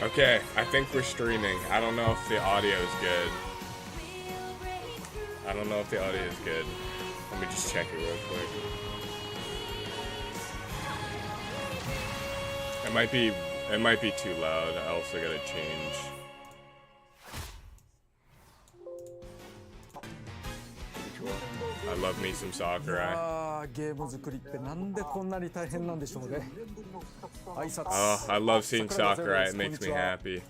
Okay, I think we're streaming. I don't know if the audio is good. I don't know if the audio is good. Let me just check it real quick. It might be too loud. I also gotta change. I love me some Sakurai. Oh, I love seeing Sakurai. It makes me happy.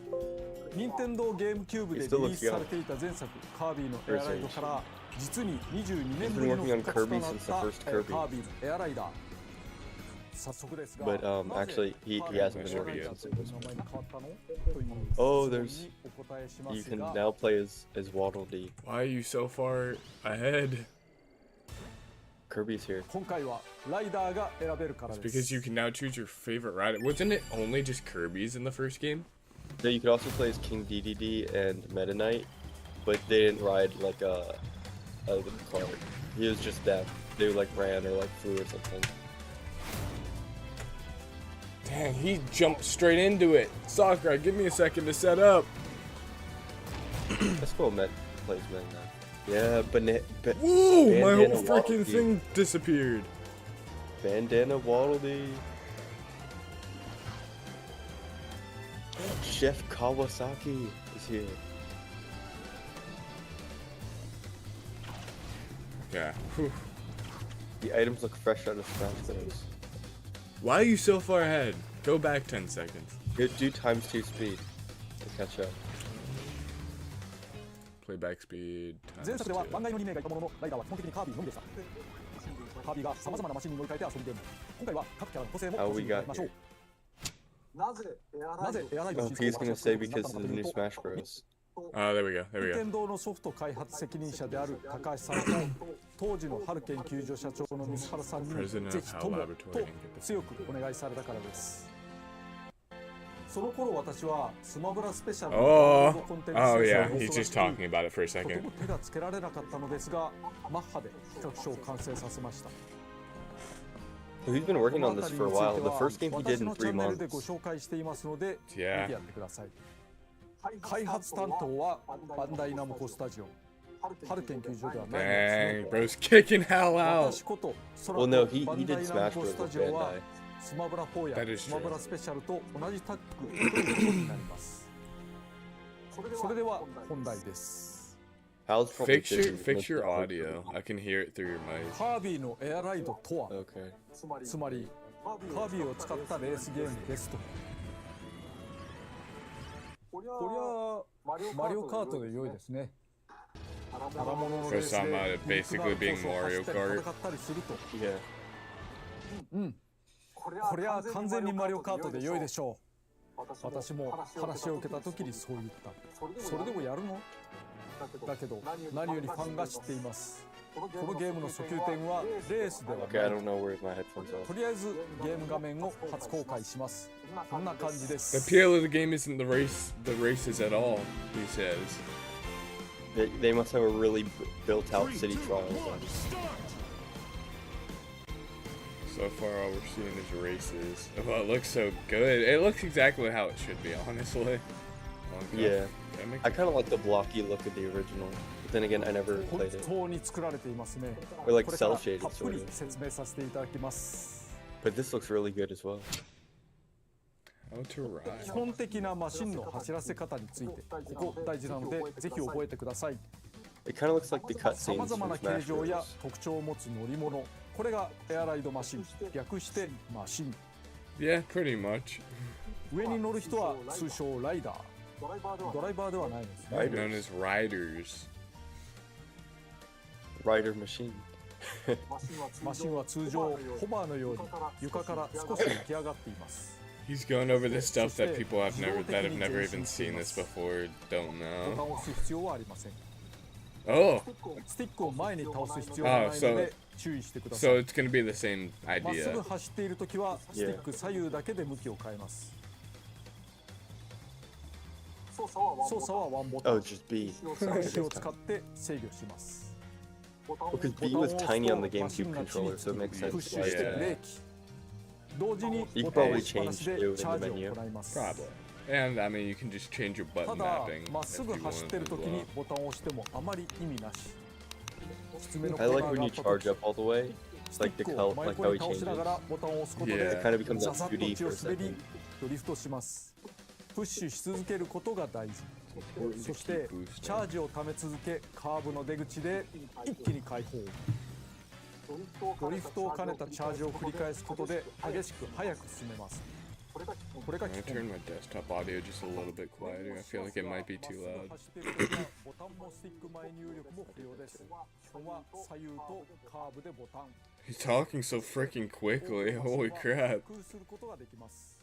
任天堂ゲームキューブでリリースされていた前作カービィのエアライドから実に22年ぶりの復活となったカービィのエアライダー。早速ですが、 But actually, he hasn't been working since it was. Oh, there's. You can now play as Waddle Dee. Why are you so far ahead? Kirby's here. 今回はライダーが選べるから It's です。 because you can now choose your favorite rider. Wasn't it only just Kirby's in the first game? No, you could also play as King DDD and Meta Knight, but they didn't ride like a cart. He was just them. They like ran or like flew or something. Dang, he jumped straight into it. Sakurai, give me a second to set up. That's cool. Met plays Meta Knight. Yeah, Whoa, my whole Waddle freaking Dee. thing disappeared. Bandana Waddle Dee. Chef Kawasaki is here. Yeah. Whew. The items look fresh out of Smash Bros. Why are you so far ahead? Go back 10 seconds. Do times 2 speed to catch up. Playback speed. 前 Times 作では 2. 番外の2名がいたもののライダーは基本的にカービィのみでした。カービィが様々なマシンに乗り換えて遊ぶゲーム。今回は各キャラの個性も楽しんでいただきましょう。なぜエアライド Oh, he's gonna say because of the new Smash Bros. Oh, there we go. There we 任天 go. 堂のソフト開発責任者である高橋さんと当時の春研究所社長の水原さんに President ぜ of ひ HAL とも Laboratory と強くお願いされたからです。その頃私はスマブラスペシャルの Oh, コンテンツ oh 制 yeah. 作を He's 恐 just れて talking about it for a とて second. も手がつけられなかったのですがマッハで企画書を完成させました。 He's been working on this for a while. The first game he did 私 in のチャ 3ンネルでご months. 紹介していますので見て Yeah. やってください。開発担当はバンダイナムコスタジオ春研究所ではないのですね。 Dang, bro's kicking hell out. 私こと空 Well, no, と he バン he ダ did イナム Smash コ Bros. スタ with ジオは Bandai. スマブラ4 That や is スマブラ true. スペシャルと同じタッグということになります。それでは本題です。 Hal's probably Fix busy your with making audio. I can hear it through your mic. カービィのエアライドとは Okay. つまりカービィを使ったレースゲームですと。こりゃマリオカートで良いですね。荒物のレースで For some, basically being Mario 戦 Kart. ったりすると。 Yeah. これは完全にマリオカートで良いでしょう。私も話を受けた時にそう言った。それでもやるの？だけど何よりファンが知っています。このゲームの訴求点はレースでは Okay, I ない。 don't know where my headphones と are. りあえずゲーム画面を初公開します。こんな感じで The す。 appeal of the game isn't the races at all, he says. They must have a really built out city trial. So far, all we're seeing is races. Oh, it looks so good. It looks exactly how it should be, honestly. Okay. Yeah. That makes- I kind of like the blocky look of the original. But then again, I never 本 played it. 当に作られていますね。 Or like これから cell shaded たっぷ sort り of. 説明させていただきます。 But this looks really good as well. How to 基 ride. 本的なマシンの走らせ方について、ここ大事なのでぜひ覚えてください。 It kind of looks like the さ cutscenes まざま from な形 Smash 状や Bros. 特徴を持つ乗り物、これがエアライドマシン、略してマシン。 Yeah, pretty much. 上に乗る人は通称ライダー。ドライバーではないんですね。 Known as riders. Rider machine. マシンは通常ホバーのように床から少し浮き上がっています。 He's going over the stuff that people that have never even seen this before don't ボタン know. を押す必要はありません。 Oh, スティックを前に倒す必要がないので注意してくださ so い。 it's gonna be the same まっすぐ idea. 走っているときはスティック左右だけで向きを変えます。操作はワンボタ Oh, ン。 just B. 手を使って制御します。 Because B was tiny on the GameCube controller, so it makes プッ sense. シュしてブレーキ。同時に You ボ could タンを probably 押しっぱな change しで too in チ the ャージを menu. 行います。 Probably. And I mean, you can just change your た button だ mapping まっす if ぐ you 走っ want てる as 時に well. ボタンを押してもあまり意味なし。きつめのコ I ーナ like ー when があ you った charge 時 up all the way. ス Like ティ the ックを color, 前 like 方 how に he 倒しながら changes. ボタンを押すこと Yeah. で It kind of becomes ザ like ザッと 2D 血を for a 滑り second. ドリフトします。プッシュし続けることが大事。 Important to そして keep チャー boosting. ジをため続けカーブの出口で一気に解放。ドリフトを兼ねたチャージを繰り返すことで激しく速く進めます。これが I'm 基 gonna 本。 turn my desktop audio just a little bit quieter. I feel like it might be too loud. まっすぐ走っている時はボタンもスティック前入力も不要です。基本は左右とカーブでボタン。 He's talking so freaking quickly. Holy crap. 工夫することができます。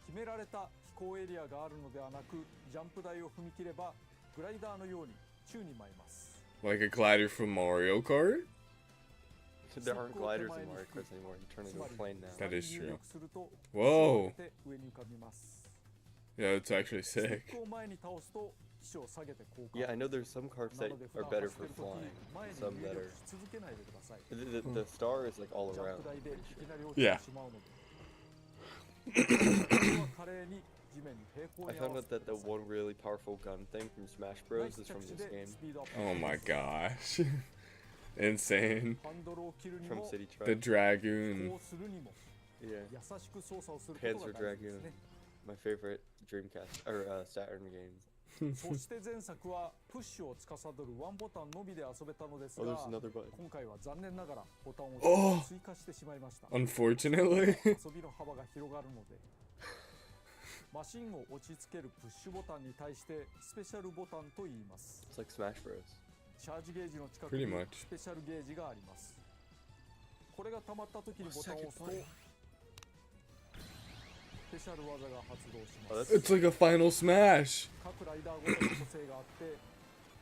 決められた飛行エリアがあるのではなく、ジャンプ台を踏み切ればグライダーのように宙に舞います。 Like a glider from Mario Kart? There aren't gliders in Mario Kart anymore. You turn into a plane now. That is true. 入力すると Whoa. 上に浮かびます。 Yeah, that's actually スティ sick. ックを前に倒すと機首を下げて降下。 Yeah, I know there's some cars な that ので普 are 段 better 走って for る時 flying. 前に Some 入 that 力 are. し続けないでください。 The star is like all ジャン around. プ台でい pretty き sure. なり落ち Yeah. てしまうので。華麗に地面に平行 I に合 found わ out せて that くだ the さい。 one really powerful gun thing from Smash Bros. is from this game. Oh my gosh. Insane. ハンドルを切るに From も City The Trial. Dragoon. こうするにも Yeah. 優しく操作をすることが Panzer 大事ですね。 My favorite Dreamcast or Saturn game. そして前作はプッシュを司るワンボタンのみで遊べたのです Oh, が there's another button. 今回は残念ながらボタンをお追加してしまいました。 Unfortunately. 遊びの幅が広がるのでマシンを落ち着けるプッシュボタンに対してスペシャルボタンと言います。 It's like Smash Bros. チャージゲージの近く Pretty に much. スペシャルゲージがあります。これが溜まった時にボタンを押すとスペシャル技が発動し Oh, ま that's す。 It's like a final smash. 各ライダーごとに個性があって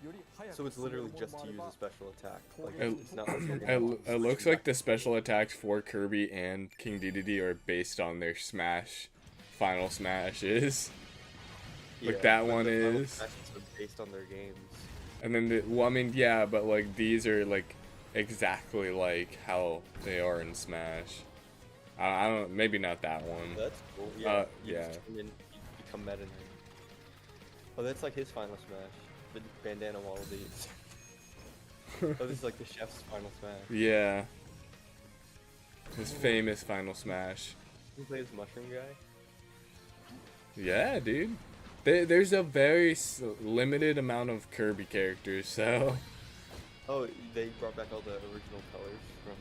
より速 So く it's 進める literally もの just もあ to れ use ば a special attack. Like It- it's not like you're It, gonna it looks like the special attacks for Kirby and King Dedede are based on their Smash final smashes. Like that but one the final is. smashes are based on their games. And then, well, I mean, yeah, but like these are like exactly like how they are in Smash. I don't, maybe not that one. That's cool. Yeah. You yeah. just turn in, you become Meta Knight. Oh, that's like his final smash. The bandana wallabies. Oh, this is like the chef's final smash. Yeah. His famous final smash. He plays Mushroom Guy. Yeah, dude. There's a very limited amount of Kirby characters, so. Oh, they brought back all the original colors from.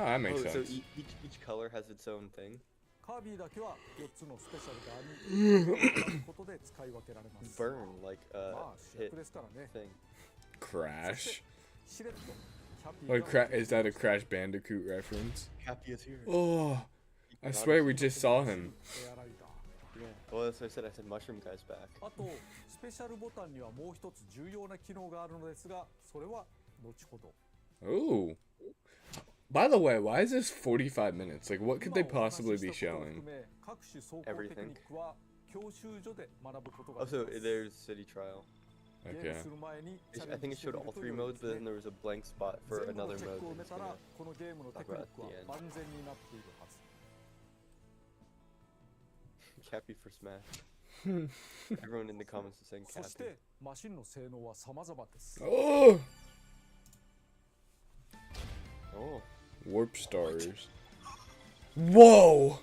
Oh, that makes Oh, so sense. each color has its own thing. カービィだけは4つのスペシャル側に選ぶことで使い分けられます。 Burn, like まあ主 hit 役ですからね。 thing. Crash. しれっとキャピ Like, ーが is that a Crash Bandicoot reference? Happy is here. Oh, I swear we just saw him. エアライダー。 Yeah. Well, that's what I said. I said Mushroom Guy's back. あとスペシャルボタンにはもう一つ重要な機能があるのですが、それは後ほど。 Oh. By the way, why is this 45 minutes? Like, what could they 今お話し possibly した be ことを showing? 含め各種走行テクニックは教習所で学ぶことが Oh, でき so ます。 there's City Trial. ゲー Okay. ムする前にチャ I レン think ジ it してみ showed る all と three 良い modes, です but ね then there was a blank spot for 全部の another チェッ mode. クを埋め that's たら gonna- このゲームのテクニックは Talk about at the end. 万全になっているはず。 Cappy for Smash. Everyone in the comments is saying そし Cappy. てマシンの性能は様々です。 Oh! Oh. Warp stars. Whoa!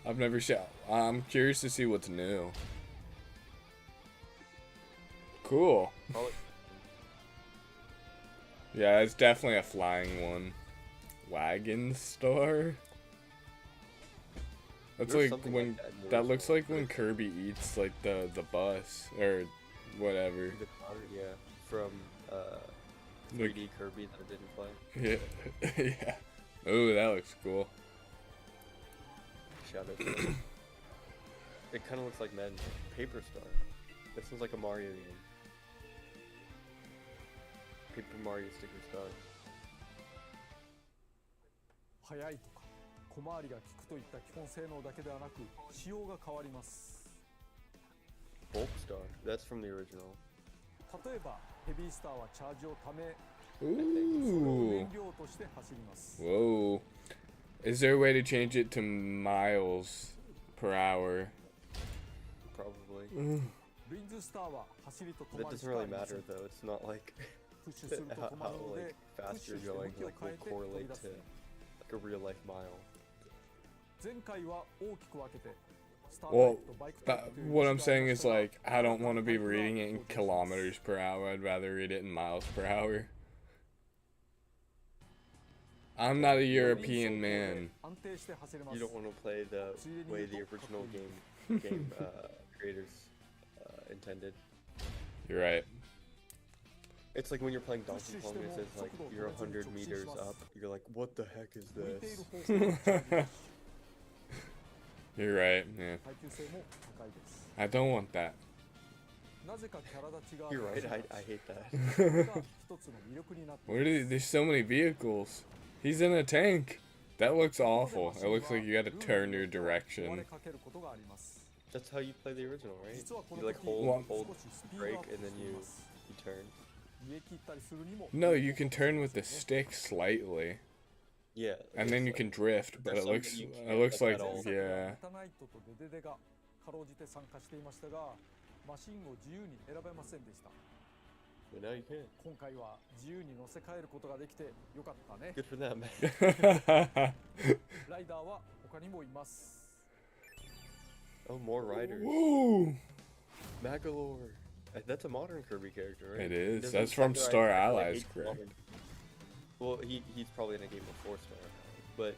I've never seen. I'm curious to see what's new. Cool. Call it- Yeah, it's definitely a flying one. Wagon star? That's There's like something when like that in the that looks original. like when Kirby eats like the bus or whatever. The car, yeah, from Like, 3D Kirby that I didn't play. yeah. Yeah. Oh, that looks cool. Shout out to it. It kind of looks like Madden. Paper Star. This looks like a Mario game. Paper Mario sticker star. 速いとか小回りが利くといった基本性能だけではなく仕様が変わります。 Bulk Star. That's from the original. 例えばヘビースターはチャージをため Ooh. 燃料として走ります。 Whoa. Is there a way to change it to miles per hour? really. レインズスターは走りと止 That まり doesn't しかあ really りませ matter ん。 though. It's not like プッシュすると how, 止まる how ので like プッ fast シュ you're して向 going きを like 変え will て飛 correlate び出す to like a real life mile. 前回は大きく分けてスター Well, タイプとバイクタイプという what 違い I'm が saying ありま is したが like I don't want to be タイプは reading it in 登場します kilometers per hour. I'd rather read it in miles per hour. I'm not a European man. 安定して走れま You す don't want to play the way the original game creators intended. You're right. It's like when you're playing Donkey Kong and it says like you're 100 meters up. You're like, what the heck is 向いている this? 方向に近いです You're right. Yeah. 耐久性も高いです I don't want that. なぜかキャラ立ちが You're right. I hate that. それが一つの魅力になってい Where ま did す there's so many vehicles? He's in a tank. That looks awful. It looks like you gotta turn your 壊れ direction. かけることがあります That's how you play the original, right? 実はこ You の like 時 hold 少 hold しスピード brake アップ and then してい you ます you turn. 逃げ切ったりするにも No, you can turn with the stick slightly, Yeah. and then you it's can drift. But there's it looks something you it can't looks let like that all. 前作は yeah. メタナイトとデデデがかろうじて参加していましたがマシンを自由に選べませんでした But now you can. 今回は自由に乗せ替えることができてよかったね Good for them. ライダーは他にもいます Oh, more riders. Woo! Magalore. That's a modern Kirby character, right? It is. Doesn't That's from Sakurai Star actually Allies, hate correct? modern- Well, he's probably in a game before Star Allies, but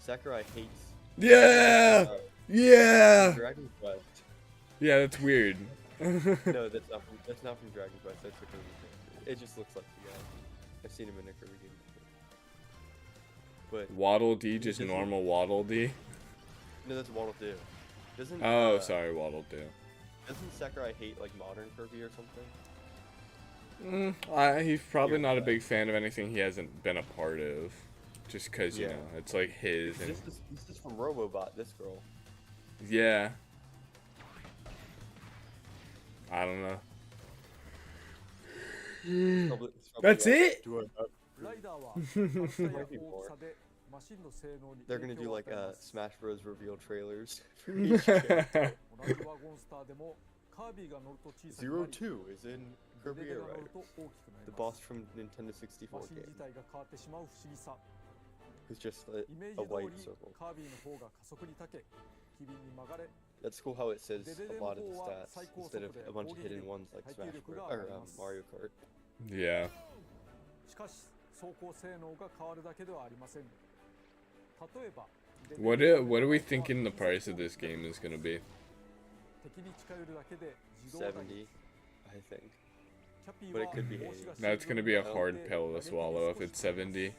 Sakurai hates Yeah, yeah, Dragon Quest. yeah. That's weird. No, that's not from Dragon Quest. That's a Kirby character. It just looks like the guy. I've seen him in a Kirby game before. But Waddle Dee, just normal Waddle Dee. no, that's Waddle Doo. Doesn't Oh, sorry, Waddle Doo. Doesn't Sakurai hate like modern Kirby or something? He's probably not a big fan of anything he hasn't been a part of. Just because, you Yeah. know, it's like his. And, This is from Robobot, this girl. yeah. I don't know. It's probably That's like, it? do I have- ライダーは軽さや大きさでマシンの性能に They're 影 gonna 響 do を like 与えます Smash Bros. Reveal trailers for each character. 同じワゴンスターでもカービィが乗ると小さくな Zero り Two is in デ Kirby デデ Air が乗る Rider. と大きくな The り boss ます from Nintendo マ 64シン game. 自体が変わってしまう不思議さ Who's just イメー a ジ通 white り circle. カービィの方が加速に長け機敏に曲がれ That's cool how it says a lot of the stats instead of a bunch of hidden ones like Smash Bros. Or Mario Kart. Yeah. しかし走行性能が変わるだけではありません例えば What are we thinking the price of this game is gonna be? 敵に近寄るだけで自動打撃 70, I think. キャピー But は it could be 帽子が That's gonna be a hard pill to swallow if it's 70.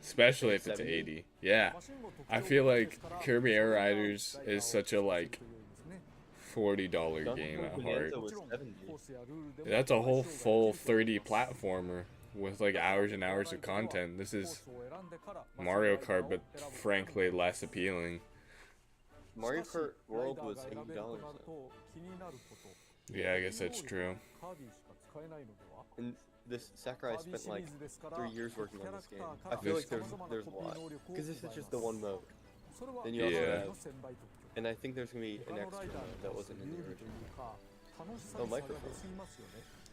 Especially if it's 80. Yeah. I feel like Kirby Air Riders is such a like $40 game at heart. Bonanza was 70. That's a whole full 30 platformer with like hours and hours of content. This is Mario Kart, but frankly less appealing. Mario Kart World was $80 though. Yeah, I guess that's true. And this Sakurai spent like 3 years working on this game. I feel like there's a lot. Because this is just the one mode. Then you also Yeah. have, and I think there's gonna be an extra mode that wasn't in the original. Oh, microphone.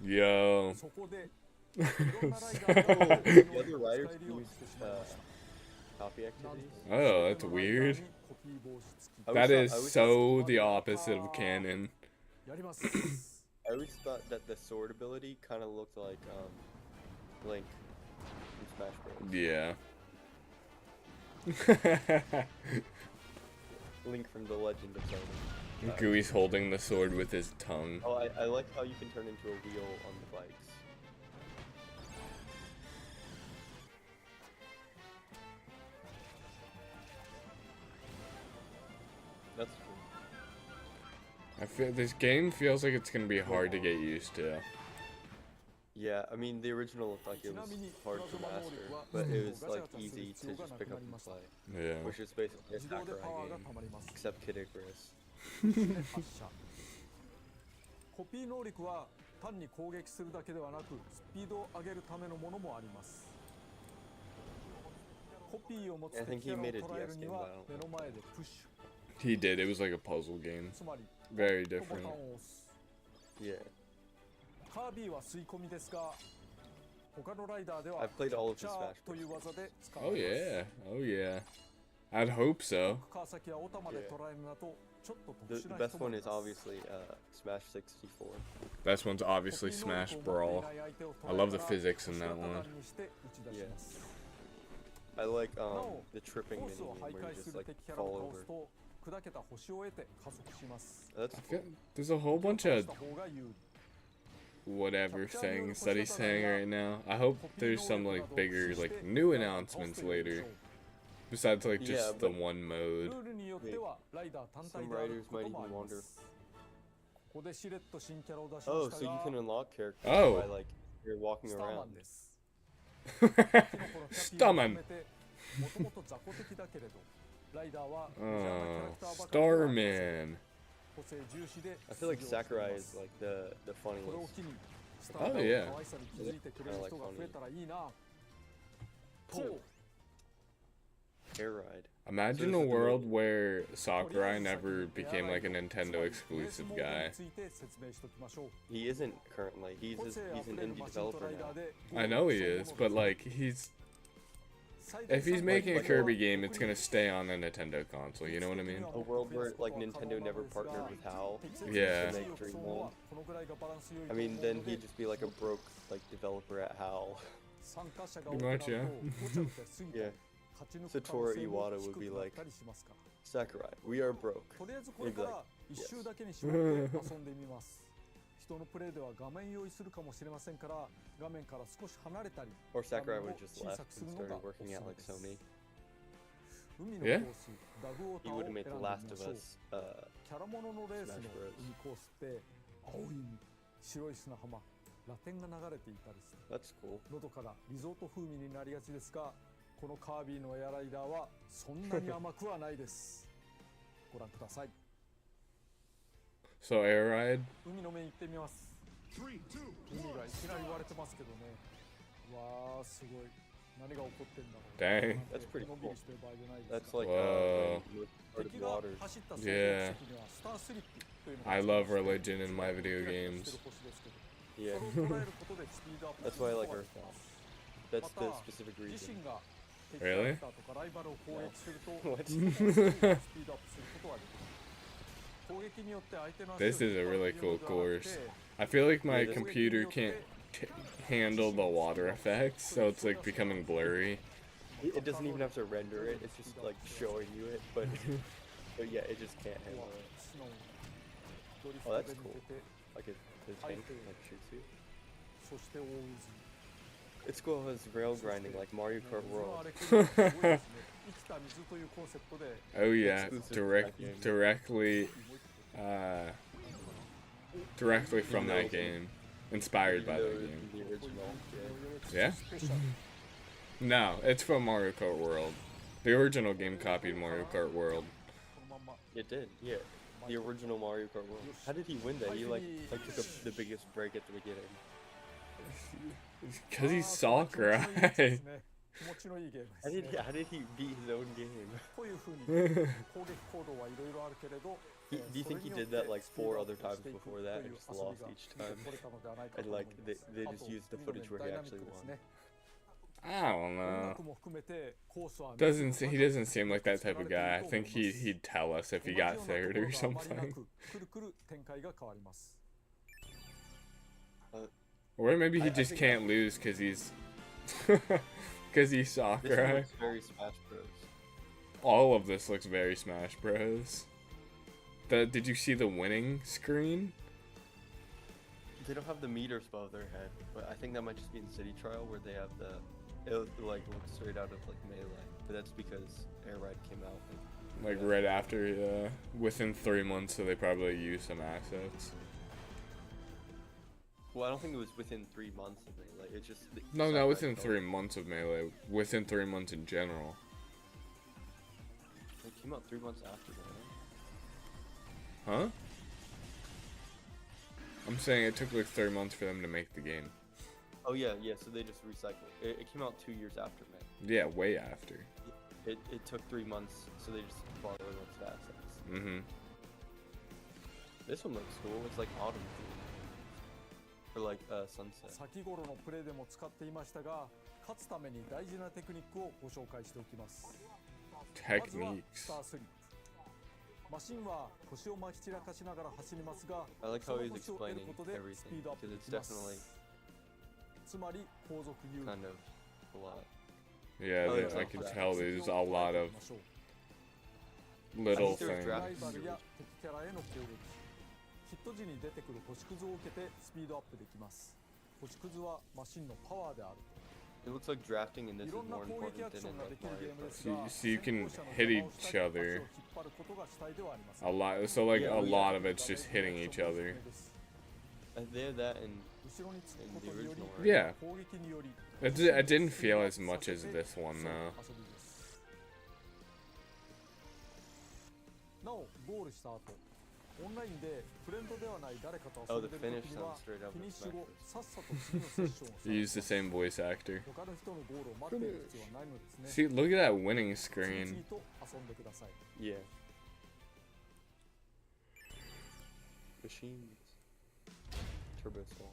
Yo. The other riders use copy activities. Oh, that's weird. I That always is thought- I always so the opposite of canon. I always thought that the sword ability kind of looked like Link from Smash Bros. Yeah. Link from the Legend of Zelda. Gooey's holding the sword with his tongue. Oh, I like how you can turn into a wheel on the bikes. That's cool. I feel this game feels like it's gonna be hard to get used to. Yeah, I mean the original looked like it was hard to master, but it was like easy to just pick up and play. Yeah. Which is basically a Sakurai game, except Kid Icarus. コピー能力は単に攻撃するだけではなくスピードを上げるためのものもありますコピーを持つ I think 敵キ he ャラを made a 捉える DS に game, は but I don't 目の前でプッシュ He did. It was like a puzzle game. つまり Very ボタン different. を押す Yeah. カービィは吸い込みですが他のライダーでは I've played all of his チャー Smash という Bros. 技で使わ Oh れます yeah. Oh yeah. I'd hope so. 川崎やオタまで捉えるなどちょっと The 特殊な best 人も one い is ます obviously Smash 64. Best one's obviously Smash Brawl. I love the physics in that one. Yeah. I like the tripping コース mini を game 徘 where 徊 you す just る like 敵キャラを fall 倒す over. と砕けた星を得て加速します That's I cool. feel there's a whole bunch 倒 of した方が有利 whatever things that he's saying right now. I hope there's some like bigger like new announcements later. Besides like Yeah, just the but- one ル mode. ールによってはライダー単体 Some である writers こ might ともあ even りま wonder. すここでしれっと新キャラを出しま Oh, した so you が can unlock characters Oh. by like you're walking スターマ around. ンです キノコのキャピーをスターマン含めてもともと雑魚的だけれどライダーはメジャーなキャラ Oh, クターばかりではありません Starman. 個性重視で I feel like 出場していま Sakurai す is like the これを funniest. 機にスターダ Oh, ー yeah. の可愛さに気づいてくれる人が増えたらいいなと Air ride. Imagine a world where Sakurai never became like a Nintendo exclusive guy. ついて説明しておきましょう He isn't currently. He's 個性あ an ふれる indie マシンと developer ライダー now. で I know he is, but like if he's making a Kirby game, it's gonna stay on a Nintendo console. You know what I mean? A world where like Nintendo never partnered with HAL Yeah. to make Dreamland. I mean, then he'd just be like a broke like developer at HAL. Pretty much, yeah. Yeah. Satoru Iwata would be like, Sakurai, we are broke. とりあえずこれ He'd か be ら like, 一 yes. 周だけに絞って遊んでみます人のプレイでは画面用意するかもしれませんから画面から少し離れたり Or Sakurai would have just left and started working at like Sony. 海のコ Yeah. ースダグオータ He ーを would 選ん have で made み The ま Last し of ょう Us. キャラモノのレースの Smash Bros. 海コースって青い海白い砂浜ラテンが流れていたりして That's cool. のどかなリゾート風味になりがちですがこのカービィのエアライダーはそんなに甘くはないですご覧ください So air ride. 海の面行ってみます海がいきなり言われてますけどねわーすごい何が起こってんだろう Dang. That's pretty のんびりしてる場合じゃないです That's like Whoa. when you were 敵 in が water. 走った走行 Yeah. 席にはスタースリップというのが I love religion in my video キラキラ games. してる星ですけど Yeah. それを捉えることでスピードアップ That's why I like する Earthbound. こと That's は the specific 自 reason. 身が敵キ Really? ャラクターとかライバルを攻撃すると What? スピードアップすることはできる攻撃によって相手の足を This is a really cool 引っ張る course. のではなくて I feel like my Yeah, this- computer can't handle the water effects, so it's like becoming blurry. It doesn't even have to render it. It's just like showing you it, but yeah, it just can't handle it. Oh, that's cool. Like the tank like shoots you. そして大渦 It's cool how it's rail grinding like Mario Kart 水の荒 World. れ狂いがすごいですね生きた水というコンセプトで Oh yeah, Exclusive to that game. directly from that game, inspired by that game. The original. Yeah? No, it's from Mario Kart World. The original game copied Mario Kart World. このまんま It did, yeah. The original Mario Kart World. How did he win that? He like took the biggest break at the beginning. Cause he's あーこれ Sakurai. 気持ちのいいやつですね気持ちのいいゲームですね How did he beat his own game? こういう風に攻撃行動はいろいろあるけれど Do you think he did that like 4 other times before that and just lost each time? And like they just used the footage where he actually won. I don't 音 know. 楽も含めてコースは He doesn't seem like that type of guy. I think he'd tell us if he got third or something. くるくる展開が変わります Or maybe he I just think can't lose because he's because he's This one Sakurai. looks very Smash Bros. All of this looks very Smash Bros. Did you see the winning screen? They don't have the meters above their head, but I think that might just be in City Trial where they have it like looks straight out of like Melee, but that's because Air Ride came out. Like right after, within 3 months, so they probably used some assets. Well, I don't think it was within 3 months of Melee. It's just No, Sakurai not within felt- 3 months of Melee. Within 3 months in general. It came out 3 months after Melee. Huh? I'm saying it took like 3 months for them to make the game. Oh yeah, so they just recycled. It came out 2 years after Melee. Yeah, way after. It took 3 months, so they just bought everyone's assets. Mm-hmm. This one looks cool. It's like autumn themed. Or like sunset. 先頃のプレイでも使っていましたが、勝つために大事なテクニックをご紹介しておきます。まずは Techniques. スタースリップ。マシンは腰を巻き散らかしながら走りますが、 I like そ how の he's 腰を得る explaining ことでスピ everything ードアップ because で it's きま definitely す。つまり後続有利。 kind of a lot. Yeah, Oh, there, it's I like can that. tell there's a lot of little think there's things. ライバルや敵キャラへの攻撃。ヒット時に出てくる星屑を受けてスピードアップできます。星屑はマシンのパワーである。 It looks like drafting in this い is ろんな more 攻撃 important アクシ than ョ in ンがで like きるゲー Mario ムです Kart. が、 So you can 先行者の hit 邪魔を each したり other 足を引っ張ることが主体ではありません。 a lot. So like Yeah, a we lot of it's just hitting each other. They have that in 後ろにつくこと in the により original, right? Yeah. 攻撃により I didn't feel as much as this one though. 遊びです。なおゴールした後、オンラインでフレンドではない誰かと Oh, 遊 the んでいる finish 時には sounds straight up フィニッ with シュ後 Smash さっさと次のセッションを They use the same voice actor. 他の人のゴールを待っている必要はないのですね。 See, look at that winning 次々 screen. と遊んでください。 Yeah. Machines. Turbo Soul.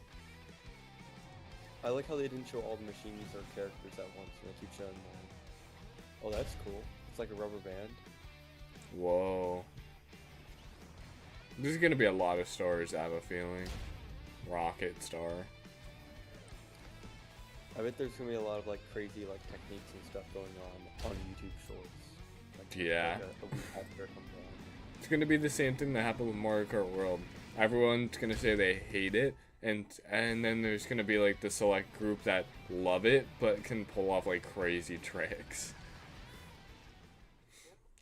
I like how they didn't show all the machines or characters at once, and they keep showing more. Oh, that's cool. It's like a rubber band. Whoa. There's gonna be a lot of stars, I have a feeling. Rocket star. I bet there's gonna be a lot of like crazy like techniques and stuff going on YouTube Shorts. Like, Yeah. Like a week after it comes out. It's gonna be the same thing that happened with Mario Kart World. Everyone's gonna say they hate it, and then there's gonna be like the select group that love it but can pull off like crazy tricks.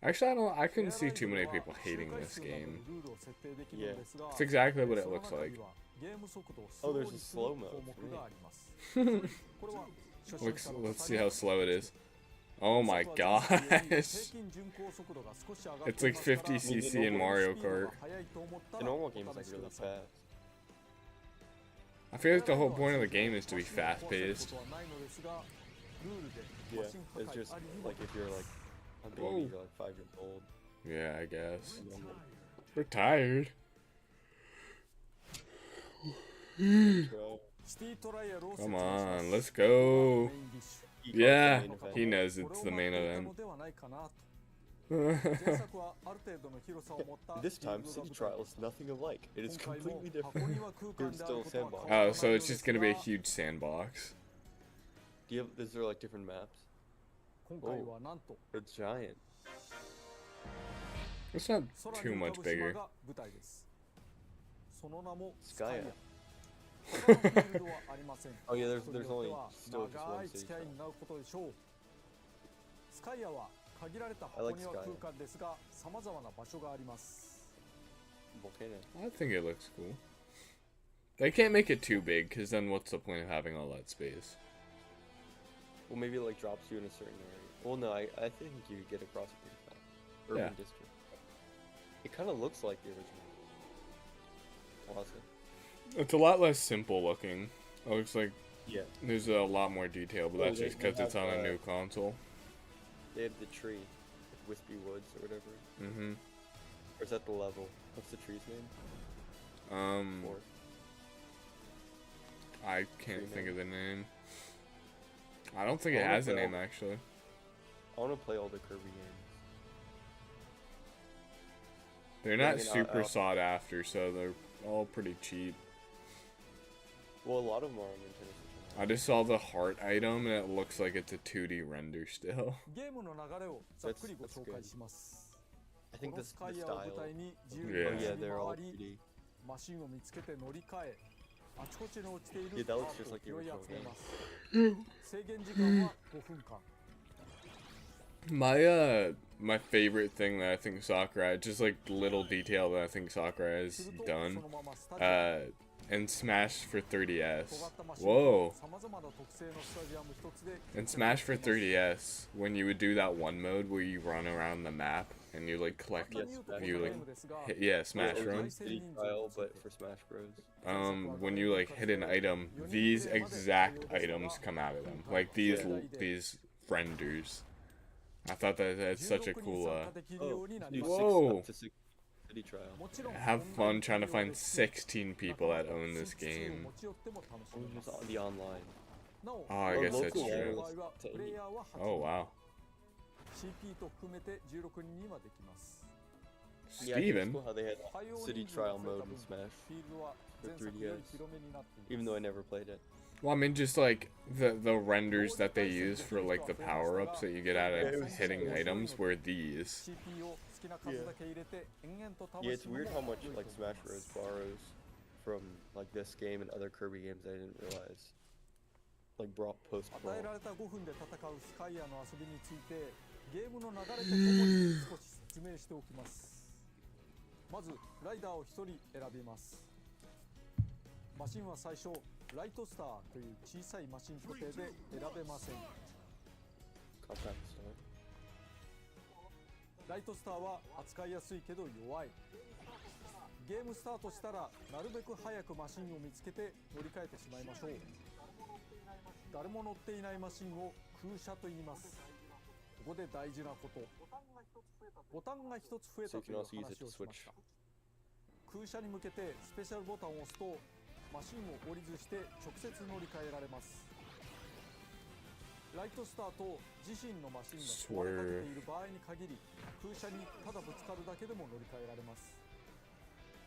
Actually, I couldn't see too many people hating this game. Yeah. It's exactly what it looks like. Oh, there's a slow mode. Let's see how slow it is. Oh my gosh. It's like 50cc in Mario Kart. The normal game is like really fast. I feel like the whole point of the game is to be fast-paced. Yeah, it's just like if you're like a baby, Whoa. you're like 5 years old. Yeah, I guess. We're tired. Come on, let's go. Yeah, he knows it's the main event. This time, City Trial is nothing alike. It is completely different. There's still a sandbox. Oh, so it's just gonna be a huge sandbox. Do you have, is there like different maps? It's giant. It's not too much bigger. Skya. Oh yeah, there's only still just one city. I like Skya. Volcano. I think it looks cool. They can't make it too big, because then what's the point of having all that space? Well, maybe it like drops you in a certain area. Well, no, I think you could get across it pretty fast. Urban District. It kind of looks like the original. Honestly. It's a lot less simple looking. It looks like Yeah. there's a lot more detail, but Oh, that's they- just because they it's on a have, new console. They have the tree, like Wispy Woods or whatever. Mm-hmm. Or is that the level? What's the tree's name? Or I can't Tree think name. of the name. I don't think it I wanna has a play all- name actually. I want to play all the Kirby games. They're Yeah, I not mean, super I'll- sought after, so they're all pretty cheap. Well, a lot of them are on Nintendo Switch. I just saw the heart item and it looks like it's a 2D render still. That's good. I think the style. Yeah. Oh yeah, they're all 3D. マシンを見つけて乗り換え、あちこちに落ちている Yeah, that パ looks ー just ツを like the 拾い original 集め game. ます。制限時間は5分間。My favorite thing that I think Sakurai, just like little detail that I think Sakurai has done, in Smash for 3DS. Whoa. In Smash for 3DS, when you would do that one mode where you run around the map and you like collect, Yes, Smash you like, Run. yeah, Smash It was Run. like City Trial, but for Smash Bros. When you like hit an item, these exact items come out of them, like these renders. I thought that's such a cool. Oh, you Whoa. up to 6 City Trial. Have fun trying to find 16 people that own this game. Or just on the online. Oh, I guess that's local true. areas to 80. Oh, wow. CP と含めて16人にはできます。 Yeah, I think it's Steven? cool how they had City Trial mode in Smash フィールドは for 前作より 3DS, 広めになっています。 even though I never played it. Well, I mean, just like the renders that they use for like the power-ups that you get out of hitting items were these. CP を好きな数だけ入れて延々と倒 Yeah, す it's のも weird how much 良い like と思い Smash ます Bros borrows from like this game and other Kirby games I didn't realize. Like brought post 与 brawl. えられた5分で戦うスカイアの遊びについてゲームの流れとともに少し説明しておきます。まずライダーを1人選びます。マシンは最初ライトスターという小さいマシン固定で選べません。 Compact Star. ライトスターは扱いやすいけど弱い。ゲームスタートしたらなるべく早くマシンを見つけて乗り換えてしまいましょう。誰も乗っていないマシンを空車と言います。ここで大事なこと。ボタンが一つ増えた So と you い can う also use 話 it を to しま switch. した。空車に向けてスペシャルボタンを押すとマシンを降りずして直接乗り換えられます。ライトスターと自身のマシンが壊れかけている場合に限り空車にただぶつかるだけでも乗り換えられます。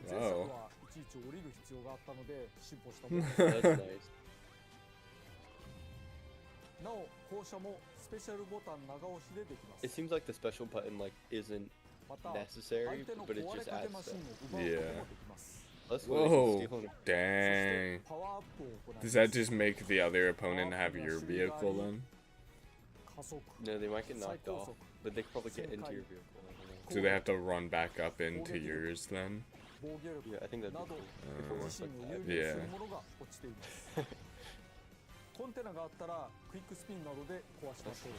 前作はいちいち降りる必要があったので進歩したものです。 That's nice. なお降車もスペシャルボタン長押しでできます。 It seems like the special button like isn't また necessary, 相手の but it 壊れ just かけ adds マシン stuff. を奪うこともできます。That's Whoa, stealing. そして dang. パワーアップを行います。 Does that just make the other opponent have your vehicle then? 加速、 No, they might get 最 knocked 高 off, 速、 but they could probably get into your vehicle. I don't know. Do they have to run back up into yours then? 防御力 Yeah, I think that'd な be ど cool. 自身を有利にするものが落ちています。コンテナがあったらクイックスピンなどで壊しましょう。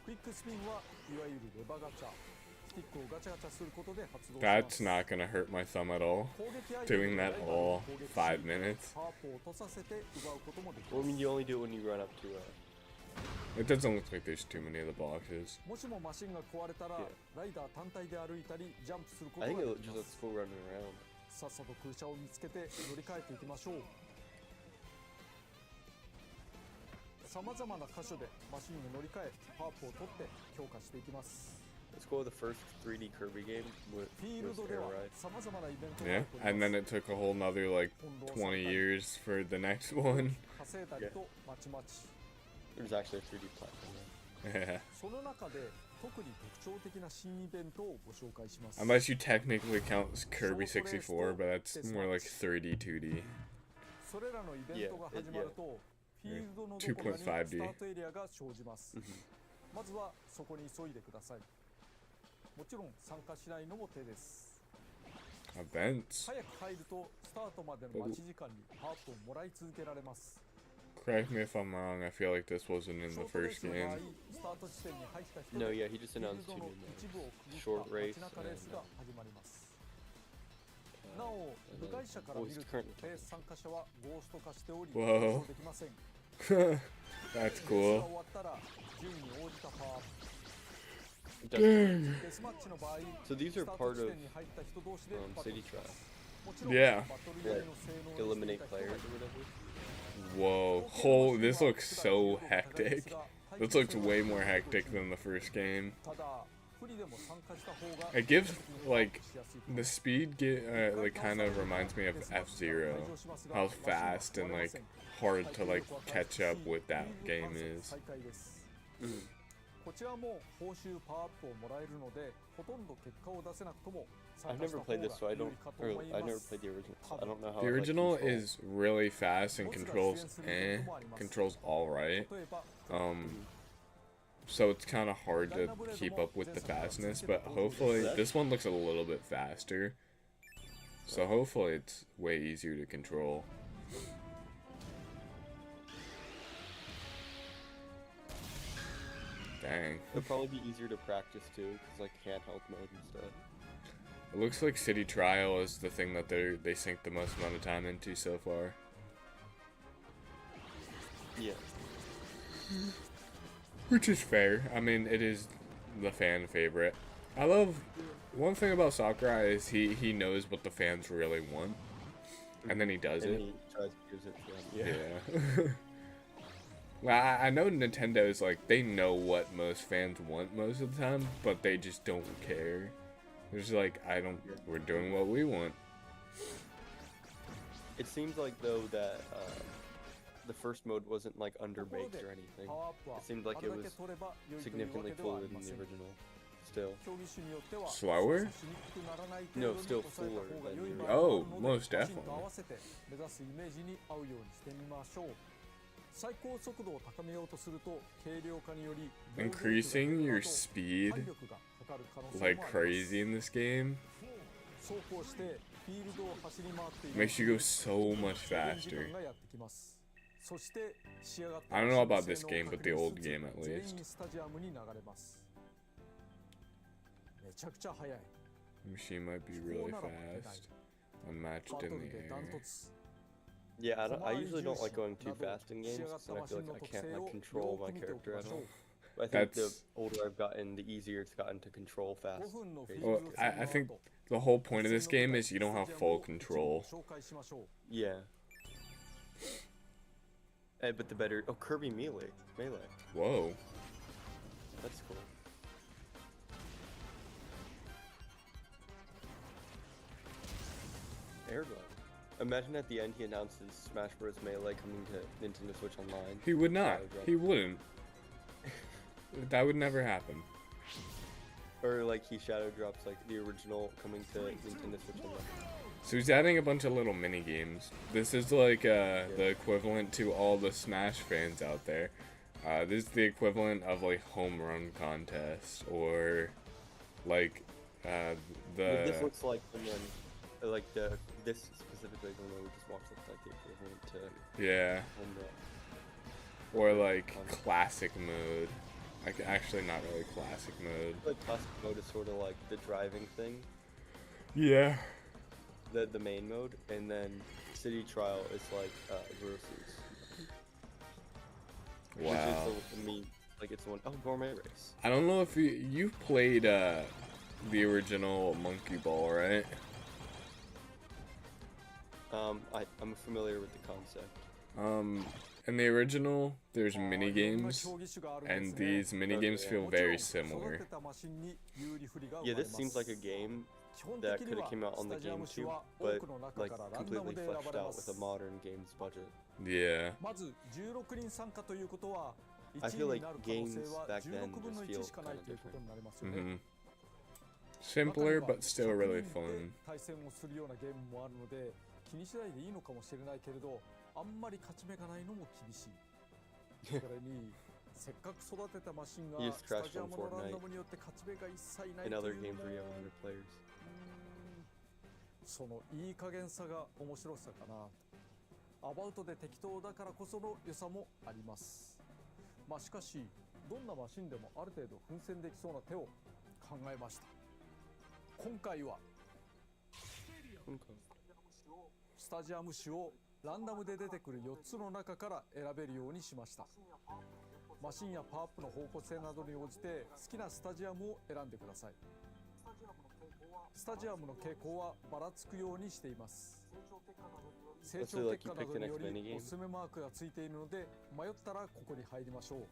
クイックスピンはいわゆるレバガチャ。スティックをガチャガチャすることで発動します。 That's not gonna hurt my thumb at all. 攻撃アイテム Doing で that ライバル all を攻撃し 5 minutes. パワーアップを落とさせて奪うこともでき Well, ま I す。 mean, you only do it when you run up to It doesn't look like there's too many of the boxes. もしもマシンが壊れたら Yeah. ライダー単体で歩いたりジャンプすること I が think で it きま just す。 lets go running around. さっさと空車を見つけて乗り換えていきましょう。さまざまな箇所でマシンに乗り換えパワーアップを取って強化していきます。 Let's go with the first 3D Kirby game フィール with ドで Air は Ride. さまざまなイベントが Yeah, 起こり and ま then す。 it took a whole nother like 20 years for the next one. 稼いだりとまちまち。 There's actually a 3D platform. Yeah. その中で特に特徴的な新イベントをご紹介します。 Unless you technically count Kirby 64, but that's more like 3D 2D. それらのイベントが始まると、フィールドのどこかにスタ 2.5D ートエリアが生じます。まずはそこに急いでください。もちろん参加しないのも手です。 Events. 早く入るとスタートまでの待ち時間にパワーアップをもらい続けられます。 Correct me if I'm wrong, I feel like this wasn't in シ the ョートレー first スの場合 game. スタート地点に入った人 No, で yeah, he just フィール announced ド two の new 一部を区切 Short った race 街中レースが始まります。なお、部外者から見るとレース参加者はゴースト化しており、 Whoa. 操できません。 That's レースが cool. 終わったら順位に応じたパワーアップ。 Dang. デスマッチの場合、 So these ス are ター part ト地 of 点に入った人同士でバトル City し Trial. ます。もちろん Yeah. バトルよりの性能をしてい Eliminate た人が players い or る。 Whoa. Whole, this looks so hectic. This looks way more hectic than the first game. ただ、不利でも参加した方が It gives, like, the speed like kind of reminds me of F-Zero. How fast and like hard to like catch up with that game is. こちらも報酬パワーアップをもらえるので、ほとんど結果を出せなくとも I've never played this, so I don't. Or I never played the original. So I don't know how. The it, like, original controls. is really fast and controls controls alright. So it's kind of hard to keep up with the fastness, but hopefully this one looks a little bit faster. So hopefully it's way easier to control. Dang. It'll probably be easier to practice too, cause like handheld mode and stuff. It looks like City Trial is the thing that they sink the most amount of time into so far. Yeah. Which is fair. I mean, it is the fan favorite. I love one thing about Sakurai is he knows what the fans really want, and then he does And it. he tries to use it for them. Yeah. Well, I know Nintendo is like, they know what most fans want most of the time, but they just don't care. They're just like, we're doing what we want. It seems like though that the first mode wasn't like underbaked or anything. It seemed like it was significantly fuller than the original. Still. Slower? No, still fuller than the original. Oh, most definitely. Increasing your speed like crazy in this game makes you go so much faster. I don't know about this game, but the old game at least. The machine might be really fast, unmatched in the air. Yeah, I usually don't like going too fast in games because I feel like I can't like control my character at all. But I think the older I've gotten, the easier it's gotten to control fast. Well, I think the whole point of this game is you don't have full control. Yeah. But the better. Oh, Kirby melee. Whoa. That's cool. Air gun. Imagine at the end he announces Smash Bros. Melee coming to Nintendo Switch Online. He would not. He wouldn't. That would never happen. Or like he shadow drops like the original coming to Nintendo Switch Online. So he's adding a bunch of little mini games. This is like the equivalent to all the Smash fans out there. This is the equivalent of like home run contest or like This looks like someone like this specifically the one we just watched looks like the equivalent to yeah. home run. Or like classic mode. Like actually not really classic mode. Like classic mode is sort of like the driving thing. Yeah. The main mode, and then City Trial is like versus. Wow. Which is like it's one gourmet race. I don't know if you've played the original Monkey Ball, right? I'm familiar with the concept. In the original, there's mini games, and these mini games feel very similar. Yeah, this seems like a game that could have came out on the GameCube, but like completely fleshed out with a modern game's budget. Yeah. I feel like games back then just feel kind of different. Mm-hmm. Simpler, but still really fun. 気にしないでいいのかもしれないけれど、あんまり勝ち目がないのも厳しい。それにせっかく育てたマシンがスタジアムのランダムによって勝ち目が一切ないというそのいい加減さが面白さかな。アバウトで適当だからこその良さもあります。まあしかしどんなマシンでもある程度奮戦できそうな手を考えました。今回はスタジアム種をランダムで出てくる4つの中から選べるようにしました。マシンやパワーアップの方向性などに応じて好きなスタジアムを選んでください。スタジアムの傾向はばらつくようにしています。成長結果などによりおすすめマークがついているので迷ったらここに入りましょう。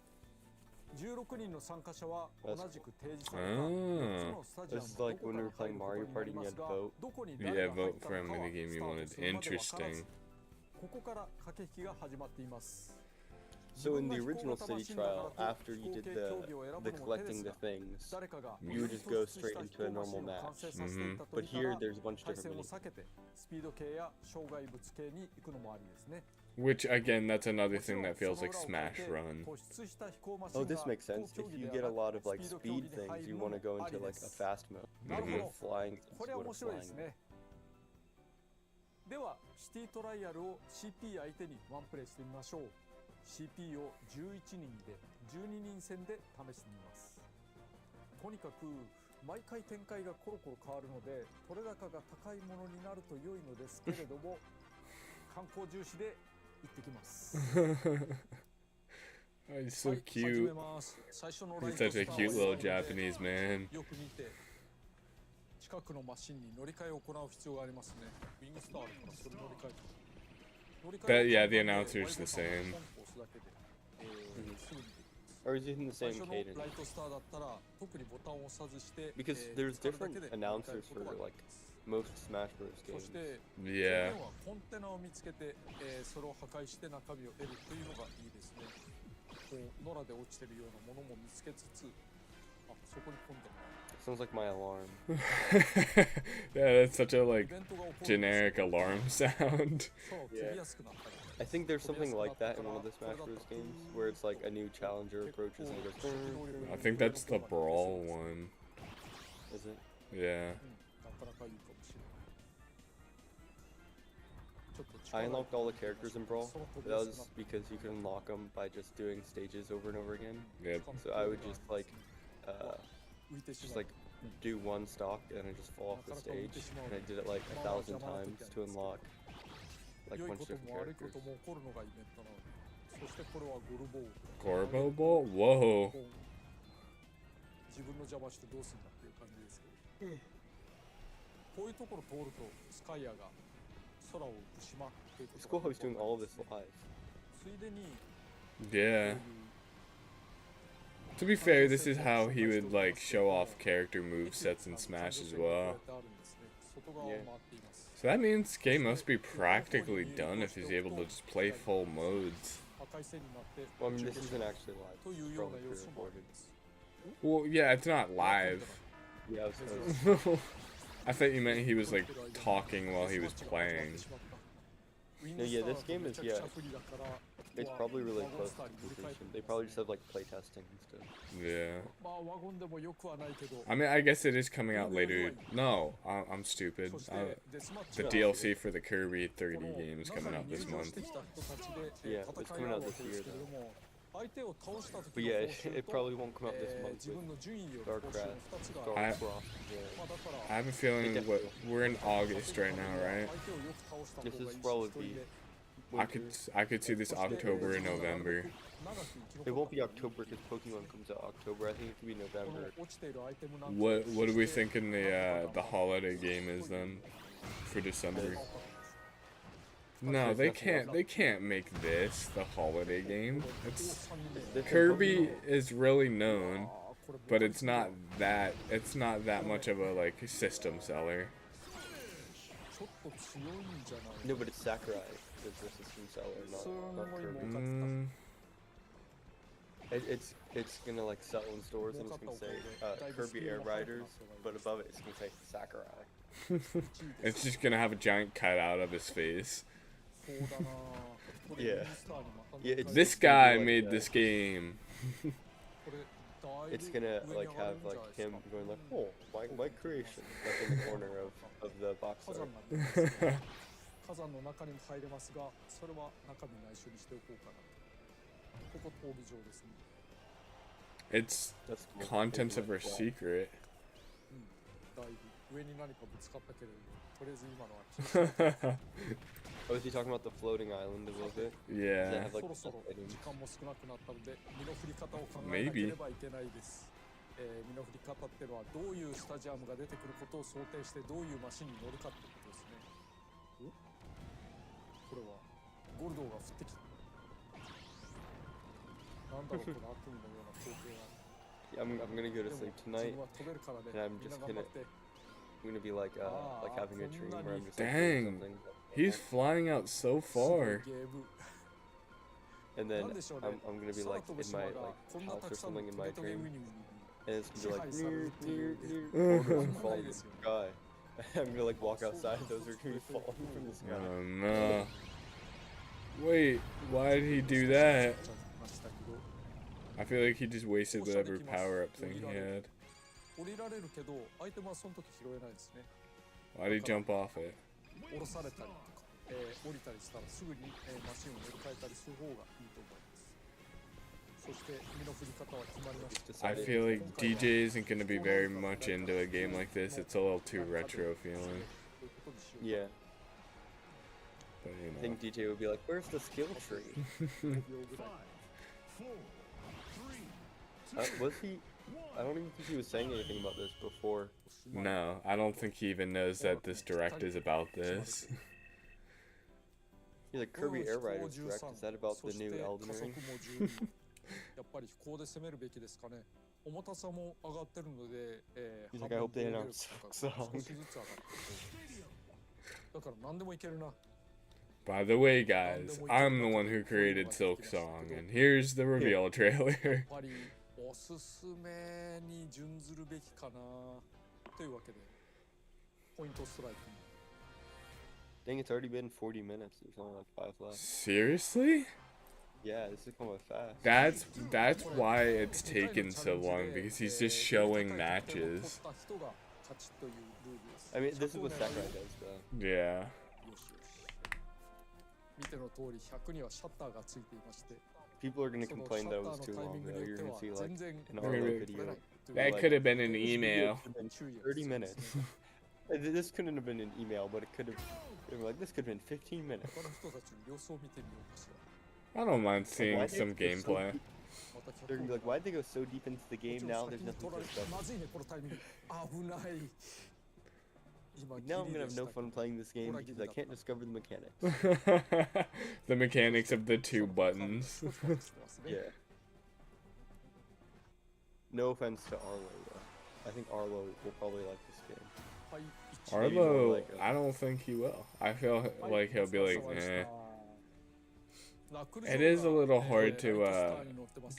16人の参加者は同じく提示された4つのスタジアムのどこから入ることになりますが、どこに誰が入ったのかはスタートするまで分からず、ここから駆け引きが始まっています。So in the original City Trial, after you did the collecting the things, you would just go straight into a normal match. But here, there's a bunch of different Which again, that's another thing that feels like Smash Run. Oh, this makes sense. If you get a lot of like speed things, you want to go into like a fast mode. Flying, flying. では、シティトライアルを CP 相手にワンプレイしてみましょう。CP を11人で12人戦で試してみます。とにかく毎回展開がコロコロ変わるので取れ高が高いものになると良いのですけれども観光重視で行ってきます。He's so cute. He's such a cute little Japanese man. 近くのマシンに乗り換えを行う必要がありますね。ウィングスターあるからそれ乗り換えて。That, yeah, the announcer's the same. Or is it in the same cadence? Because there's different announcers for like most Smash Bros. Games. Yeah. コンテナを見つけて、それを破壊して中身を得るというのがいいですね。こう野良で落ちてるようなものも見つけつつ、あ、そこにコンテナ。Sounds like my alarm. Yeah, that's such a like generic alarm sound. Yeah. I think there's something like that in one of the Smash Bros. Games where it's like a new challenger approaches and it goes. I think that's the Brawl one. Is it? Yeah. I unlocked all the characters in Brawl. That was because you could unlock them by just doing stages over and over again. Yep. So I would just like do one stock and I just fall off the stage, and I did it like 1,000 times to unlock like a bunch of different characters. Gorbo Ball? Whoa. It's cool how he's doing all of this live. Yeah. To be fair, this is how he would like show off character movesets in Smash as well. Yeah. So that means this game must be practically done if he's able to just play full modes. Well, I mean, this isn't actually live. It's probably pre-recorded. Well, yeah, it's not live. Yeah, I was I thought you meant he was like talking while he was playing. No, yeah, this game is, yeah, it's probably really close to completion. They probably just have like playtesting and stuff. Yeah. I mean, I guess it is coming out later. No, I'm stupid. The DLC for the Kirby 3D game is coming out this month. Yeah, it's coming out this year though. But yeah, it probably won't come out this month with StarCraft. I have a feeling we're in August right now, right? This is probably I could see this October and November. It won't be October because Pokemon comes out October. I think it could be November. What do we think in the holiday game is then for December? No, they can't make this the holiday game. Kirby is really known, but it's not that much of a like system seller. No, but it's Sakurai that's the system seller, not Kirby. It's gonna like sell in stores and it's gonna say Kirby Air Riders, but above it it's gonna say Sakurai. It's just gonna have a giant cutout of his face. Yeah. This guy made this game. It's gonna like have like him going like, oh, my creation, like in the corner of the box art. It's contents of her secret. Oh, is he talking about the floating island a little bit? Yeah. Does it have, like, maybe. Yeah, I'm gonna go to sleep tonight, and I'm gonna be like having a dream where I'm just like doing Dang. something. He's flying out so far. And then I'm gonna be like in my like house or something in my dream, and it's gonna be like falling from the sky. I'm gonna like walk outside, those are gonna be falling from the sky. Oh no. Wait, why did he do that? I feel like he just wasted whatever power-up thing he had. Why'd he jump off it? I feel like DJ isn't going to be very much into a game like this. It's a little too retro feeling. Yeah. But, you know. I think DJ would be like, where's the skill tree? Was he I don't even think he was saying anything about this before. No, I don't think he even knows that this direct is about this. He's like, Kirby Air Riders direct, is that about the new Elden Ring? やっぱりここで攻めるべきですかね。重たさも上がってるので、He's like, I hope they announce Silk Song. 少しずつ上がってると。だから何でもいけるな。 By the way, guys, I'm the one who created Silk Song, and here's the reveal trailer. やっぱりおすすめに準ずるべきかな。というわけで、ポイントストライク。 Dang, it's already been 40 minutes. There's only like 5 left. Seriously? Yeah, this is going fast. That's why it's taken so long, because he's just showing matches. I mean, this is what Sakurai does, though. Yeah. 見ての通り100にはシャッターがついていまして、 People are gonna complain that it was too long, though. You're gonna see like an Really? Arlo video. That could have been an email. 30 minutes. This couldn't have been an email, but it could have. Like this could have been 15 minutes. 他の人たちの様子を見てみようかしら。 I don't mind seeing some gameplay. They're gonna be like, why'd they go so deep into the game now? There's nothing to discuss. まずいねこのタイミング。危ない。 Now I'm gonna have no fun playing this game because I can't discover the mechanics. The mechanics of the 2 buttons. Yeah. No offense to Arlo, though. I think Arlo will probably like this game. Arlo, I don't think he will. I feel like he'll be like, eh. It is a little hard to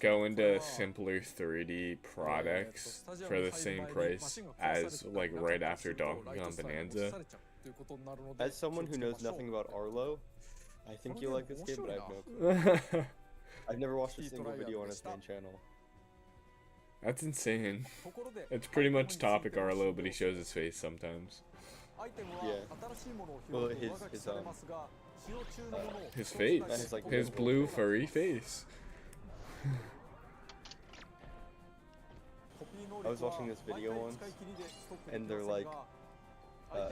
go into simpler 3D products for the same price as like right after Donkey Kong Bonanza. As someone who knows nothing about Arlo, I think you'll like this game, but I have no clue. I've never watched a single video on his main channel. That's insane. It's pretty much topic Arlo, but he shows his face sometimes. Yeah. Well, his face, his blue furry face. I was watching this video once, and they're like,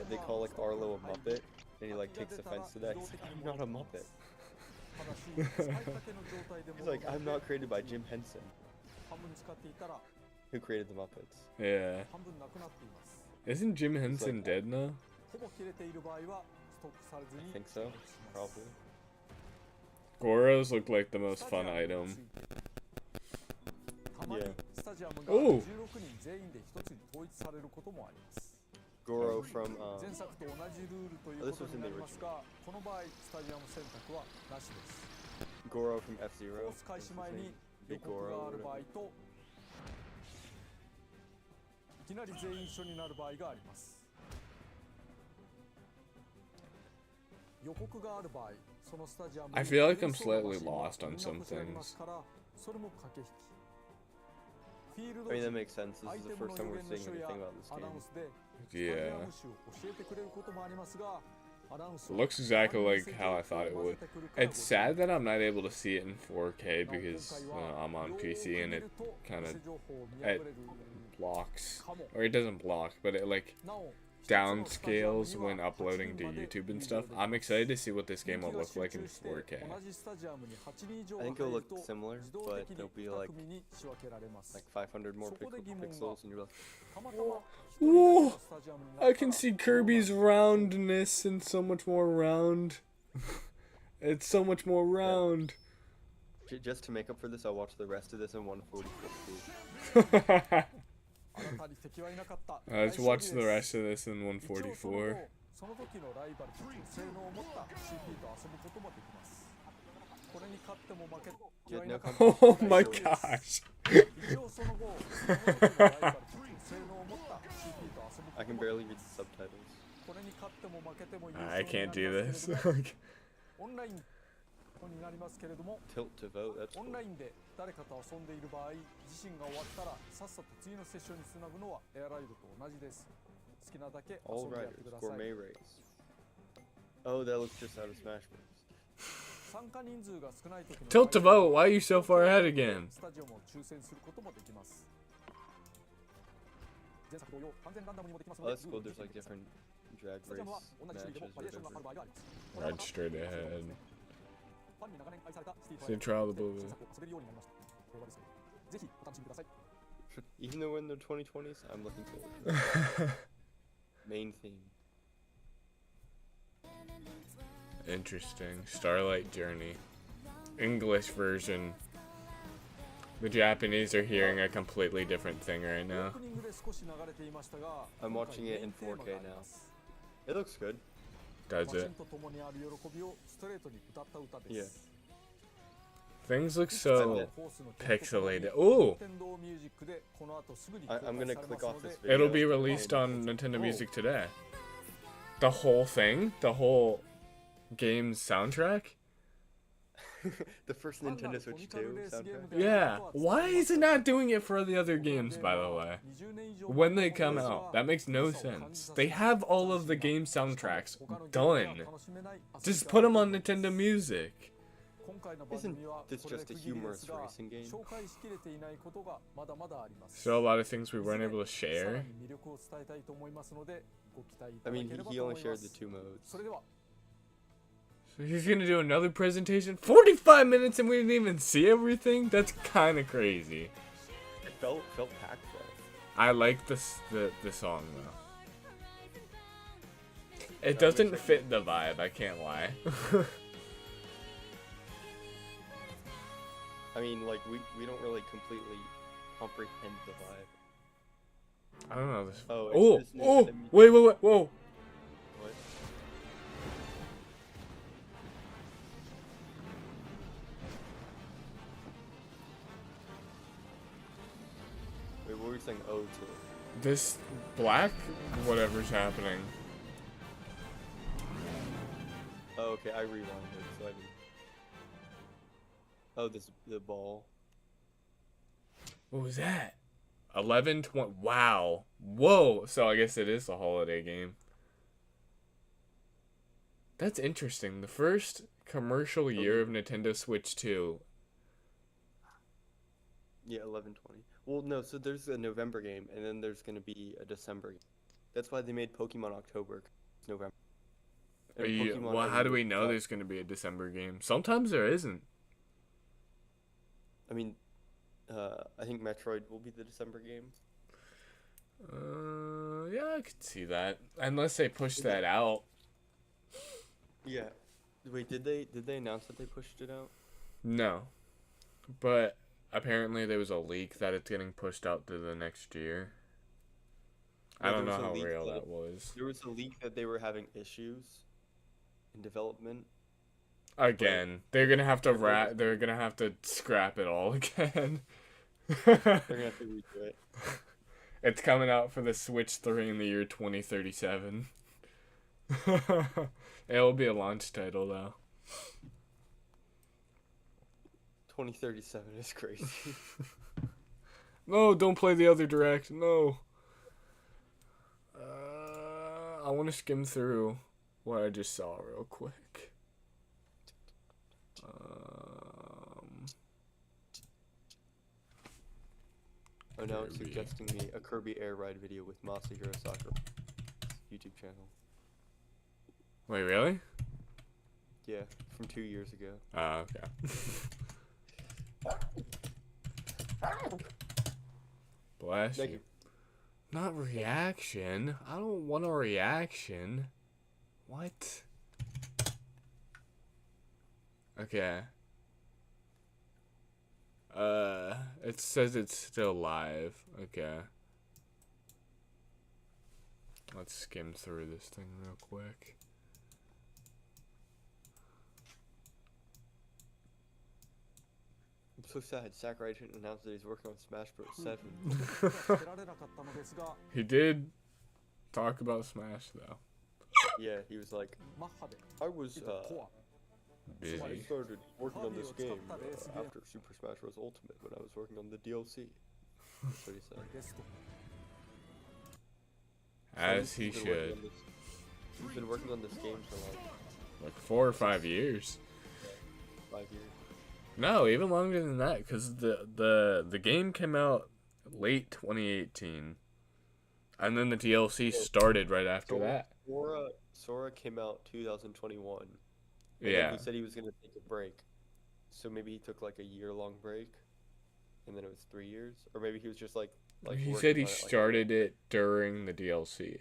they call like Arlo a Muppet, and he like takes offense to that. He's like, I'm not a Muppet. He's like, I'm not created by Jim Henson, who created the Muppets. Yeah. Isn't Jim Henson dead now? I think so, probably. Goros look like the most fun item. Yeah. Oh! Goro from, oh, this was in the original. Goro from F-Zero. Big Goro. Or whatever. いきなり全員一緒になる場合があります。予告がある場合、そのスタジアム I feel like I'm slightly lost on some things. それも駆け引き。フィールド I mean, that makes sense. This is the first time we're seeing anything about this アナウン game. スで Yeah. 教えてくれることもありますが、アナウンス It looks exactly like how I thought it would. It's sad that I'm not able to see it in 4K because I'm on PC and it kind of blocks, or it doesn't block, but it like downscales when uploading to YouTube and stuff. I'm excited to see what this game will look like in 4K. I think it'll look similar, but there'll be like 500 more pixels, and you're like, Whoa! I can see Kirby's roundness and so much more round. It's so much more round. Just to make up for this, I'll watch the rest of this in 144p. Let's watch the rest of this in 144. Oh my gosh. I can barely read the subtitles. I can't do this. Tilt to vote, that's オ cool. ンラインで誰かと遊んでいる場合、自身が終わったらさっさと次のセッションにつなぐのはエアライドと同じです。好きなだけ遊 All んでやって riders, ください。 gourmet race. Oh, that looks just out of Smash Bros. 参加人数が少ない時の Tilt to vote, why are you so far ahead again? スタジアムを抽選することもできます。前作同様、完全ランダムにもできますの Oh, で、 that's cool. There's like different drag スタジアムは race 同じ種類でもバリエーションがある matches. 場合があります。 Right straight ahead. ファンに長年愛されたシティ See trial the movie. 新作を遊べるようになりました。これはですね、ぜひお楽しみください。Even though we're in the 2020s, I'm looking forward to it. Main theme. Interesting. Starlight Journey. English version. The Japanese are hearing a completely different thing right now. I'm watching it in 4K now. It looks good. Does it? Yeah. Things look so pixelated. Ooh! I'm gonna click off this video. It'll be released on Nintendo Music today. The whole thing? The whole game's soundtrack? The first Nintendo Switch 2 soundtrack? Yeah. Why is it not doing it for the other games, by the way? When they come out. That makes no sense. They have all of the game soundtracks done. Just put them on Nintendo Music. Isn't this just a humorous racing game? So a lot of things we weren't able to share. I mean, he only shared the 2 modes. So he's gonna do another presentation? 45 minutes and we didn't even see everything? That's kind of crazy. It felt packed though. I like the song though. It doesn't fit the vibe, I can't lie. I mean, like, we don't really completely comprehend the vibe. I don't know this. Oh, Wait, whoa. What? Wait, what were you saying oh to? This black whatever's happening. Oh, okay, I rewinded, so I didn't. Oh, the ball. What was that? 11:20. Wow. Whoa. So I guess it is a holiday game. That's interesting. The first commercial year of Nintendo Switch 2. Yeah, 11/20. Well, no, so there's a November game, and then there's gonna be a December game. That's why they made Pokemon October. It's November. Well, how do we know there's going to be a December game? Sometimes there isn't. I mean, I think Metroid will be the December game. Yeah, I could see that. Unless they push that out. Yeah. Wait, did they announce that they pushed it out? No. But apparently there was a leak that it's getting pushed out to the next year. I don't know how real that was. There was a leak that they were having issues in development. Again, they're gonna have to they're gonna have to scrap it all again. They're gonna have to redo it. It's coming out for the Switch 3 in the year 2037. It'll be a launch title though. 2037 is crazy. No, don't play the other direct. No. I want to skim through what I just saw real quick. Oh, now it's Kirby. suggesting me a Kirby Air Ride video with Masahiro Sakurai YouTube channel. Wait, really? Yeah, from 2 years ago. Oh, okay. Bless Thank you. you. Not reaction. I don't want a reaction. What? Okay. It says it's still live. Okay. Let's skim through this thing real quick. I'm so sad. Sakurai didn't announce that he's working on Smash Bros. 7. He did talk about Smash though. Yeah, he was like, I was Busy. I started working on this game after Super Smash Bros. Ultimate when I was working on the DLC. That's what he said. As he should. He's been working on this game for Like 4 or 5 years. 5 years. No, even longer than that, because the game came out late 2018, and then the DLC started right after that. Sora came out 2021. Yeah. He said he was gonna take a break, so maybe he took like a year-long break, and then it was 3 years, or maybe he was just like, like He working said he on it, like, started it during the DLC.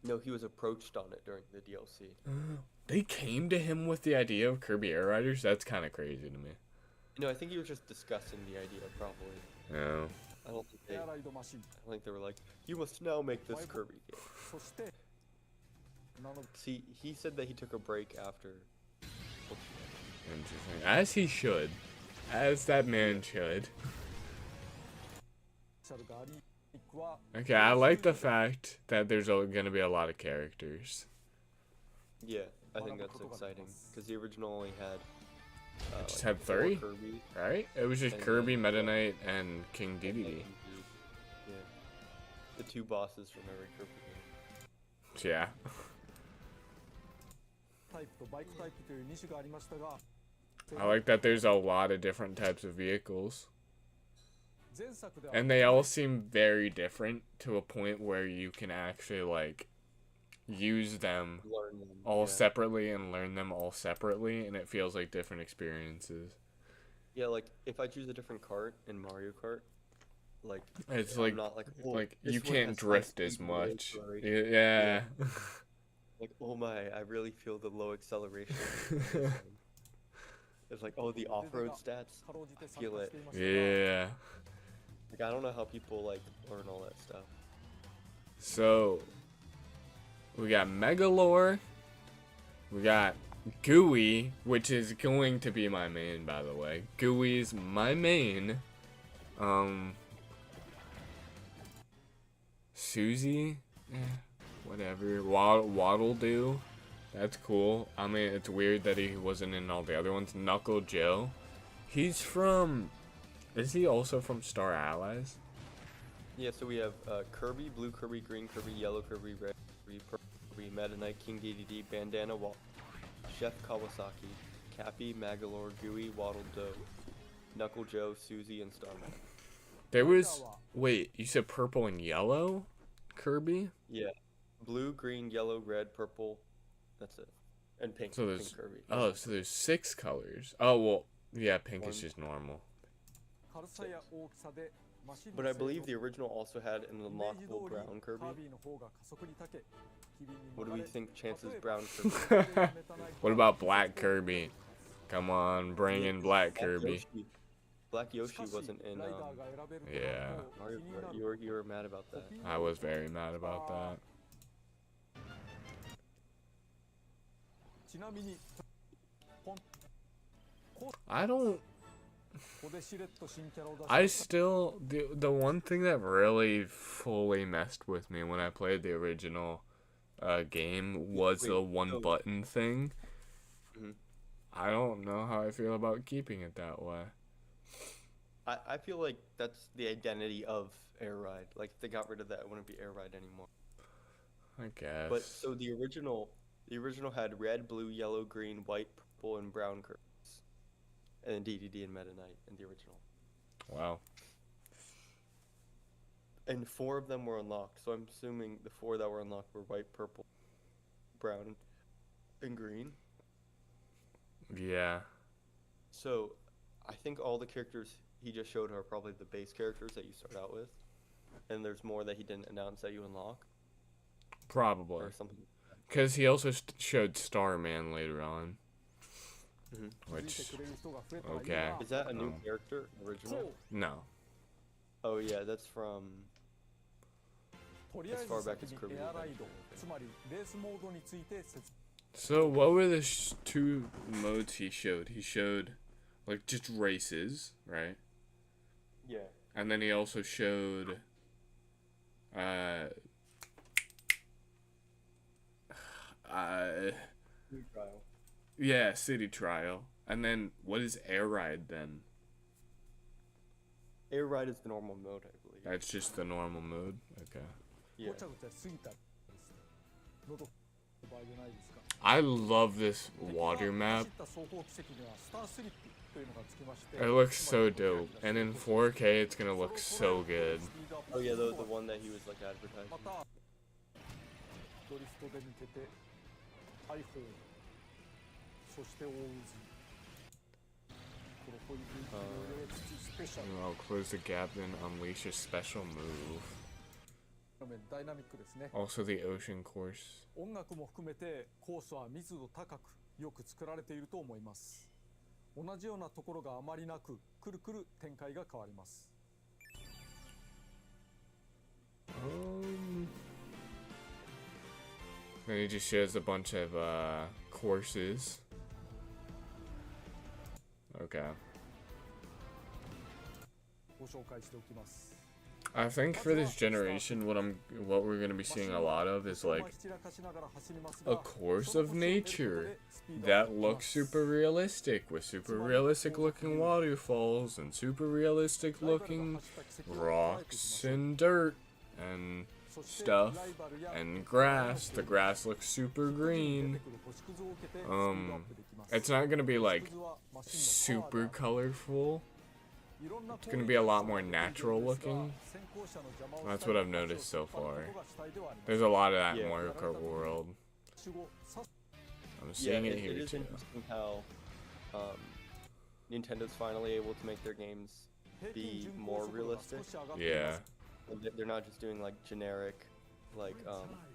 no, he was approached on it during the DLC. They came to him with the idea of Kirby Air Riders? That's kind of crazy to me. No, I think he was just discussing the idea, probably. No. I don't think they were like, you must now make this Kirby game. See, he said that he took a break after. Interesting. As he should. As that man should. Okay, I like the fact that there's going to be a lot of characters. Yeah, I think that's exciting. Because the original only had... It just had 3? Kirby, right? It was just Kirby, Meta Knight, and King Dedede. Yeah. The 2 bosses from every Kirby game. Yeah. I like that there's a lot of different types of vehicles. And they all seem very different to a point where you can actually, like, use them all separately and learn them all separately, and it feels like different experiences. Yeah, like, if I choose a different kart in Mario Kart, like, it's I'm like, not like, oh, like you can't drift as much. Yeah. Yeah. Like, oh my, I really feel the low acceleration. It's like, oh, the off-road stats, I feel it. Yeah. Like, I don't know how people, like, learn all that stuff. So, we got Megalore, we got Gooey, which is going to be my main, by the way. Gooey's my main. Susie, whatever. Waddle Doo, that's cool. I mean, it's weird that he wasn't in all the other ones. Knuckle Joe, he's from... Is he also from Star Allies? Yeah, so we have Kirby, Blue Kirby, Green Kirby, Yellow Kirby, Red Kirby, Purple Kirby, Meta Knight, King Dedede, Bandana Wall, Chef Kawasaki, Cappy, Magalore, Gooey, Waddle Doe, Knuckle Joe, Susie, and Starman. There was... Wait, you said purple and yellow Kirby? Yeah. Blue, green, yellow, red, purple. That's it. And pink. So there's... Pink Kirby. Oh, so there's 6 colors. Oh, well, yeah, pink is just normal. 6. But I believe the original also had an unlockable brown Kirby. What do we think chances brown Kirby? What about black Kirby? Come on, bring in black Kirby. Black Yoshi wasn't in Yeah. Mario Kart. You were mad about that. I was very mad about that. I don't... I still... The one thing that really fully messed with me when I played the original game was the one button thing. I don't know how I feel about keeping it that way. I feel like that's the identity of Air Ride. Like, if they got rid of that, it wouldn't be Air Ride anymore. I guess. But, so the original had red, blue, yellow, green, white, purple, and brown curves. And then DDD and Meta Knight in the original. Wow. And 4 of them were unlocked, so I'm assuming the 4 that were unlocked were white, purple, brown, and green. Yeah. So, I think all the characters he just showed are probably the base characters that you start out with. And there's more that he didn't announce that you unlock. Probably. Or something. Because he also showed Starman later on. Which... Okay. Is that a new character, original? No. Oh yeah, that's from... as far back as Kirby. So what were the 2 modes he showed? He showed, like, just races, right? Yeah. And then he also showed, New trial. yeah, City Trial. And then, what is Air Ride then? Air Ride is the normal mode, I believe. That's just the normal mode? Okay. Yeah. I love this water map. It looks so dope. And in 4K, it's gonna look so good. Oh yeah, the one that he was like advertising. I'll close the gap, then unleash a special move. ダイナミックですね。 Also the ocean course. 音楽も含めてコースは密度高くよく作られていると思います。同じようなところがあまりなく、くるくる展開が変わります。 Then he just shows a bunch of courses. Okay. ご紹介しておきます。 I think for this generation, what we're gonna be seeing a lot of is like a course of nature that looks super realistic, with super realistic looking waterfalls and super realistic looking rocks and dirt and stuff and grass. The grass looks super green. It's not gonna be like super colorful. It's gonna be a lot more natural looking. That's what I've noticed so far. There's a lot of that in Mario Kart World. I'm seeing it here it is too. interesting how Nintendo's finally able to make their games be more realistic. Yeah. They're not just doing like generic, like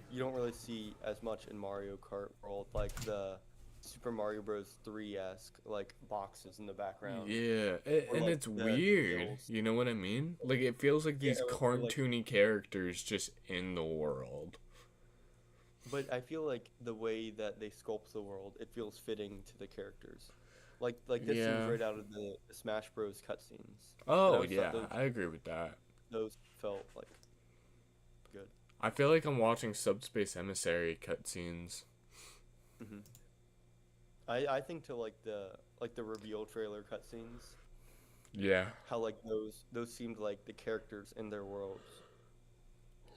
you don't really see as much in Mario Kart World, like the Super Mario Bros. 3-esque like boxes in the background. Yeah, and like it's the weird. hills. You know what I mean? Like it feels like these or like- cartoony characters just in the world. But I feel like the way that they sculpt the world, it feels fitting to the characters. Like this Yeah. seems right out of the Smash Bros. Cutscenes. Oh Those- yeah, those- I agree with that. Those felt like good. I feel like I'm watching Subspace Emissary cutscenes. hmm I think to like the reveal trailer cutscenes, Yeah. how like those seemed like the characters in their worlds.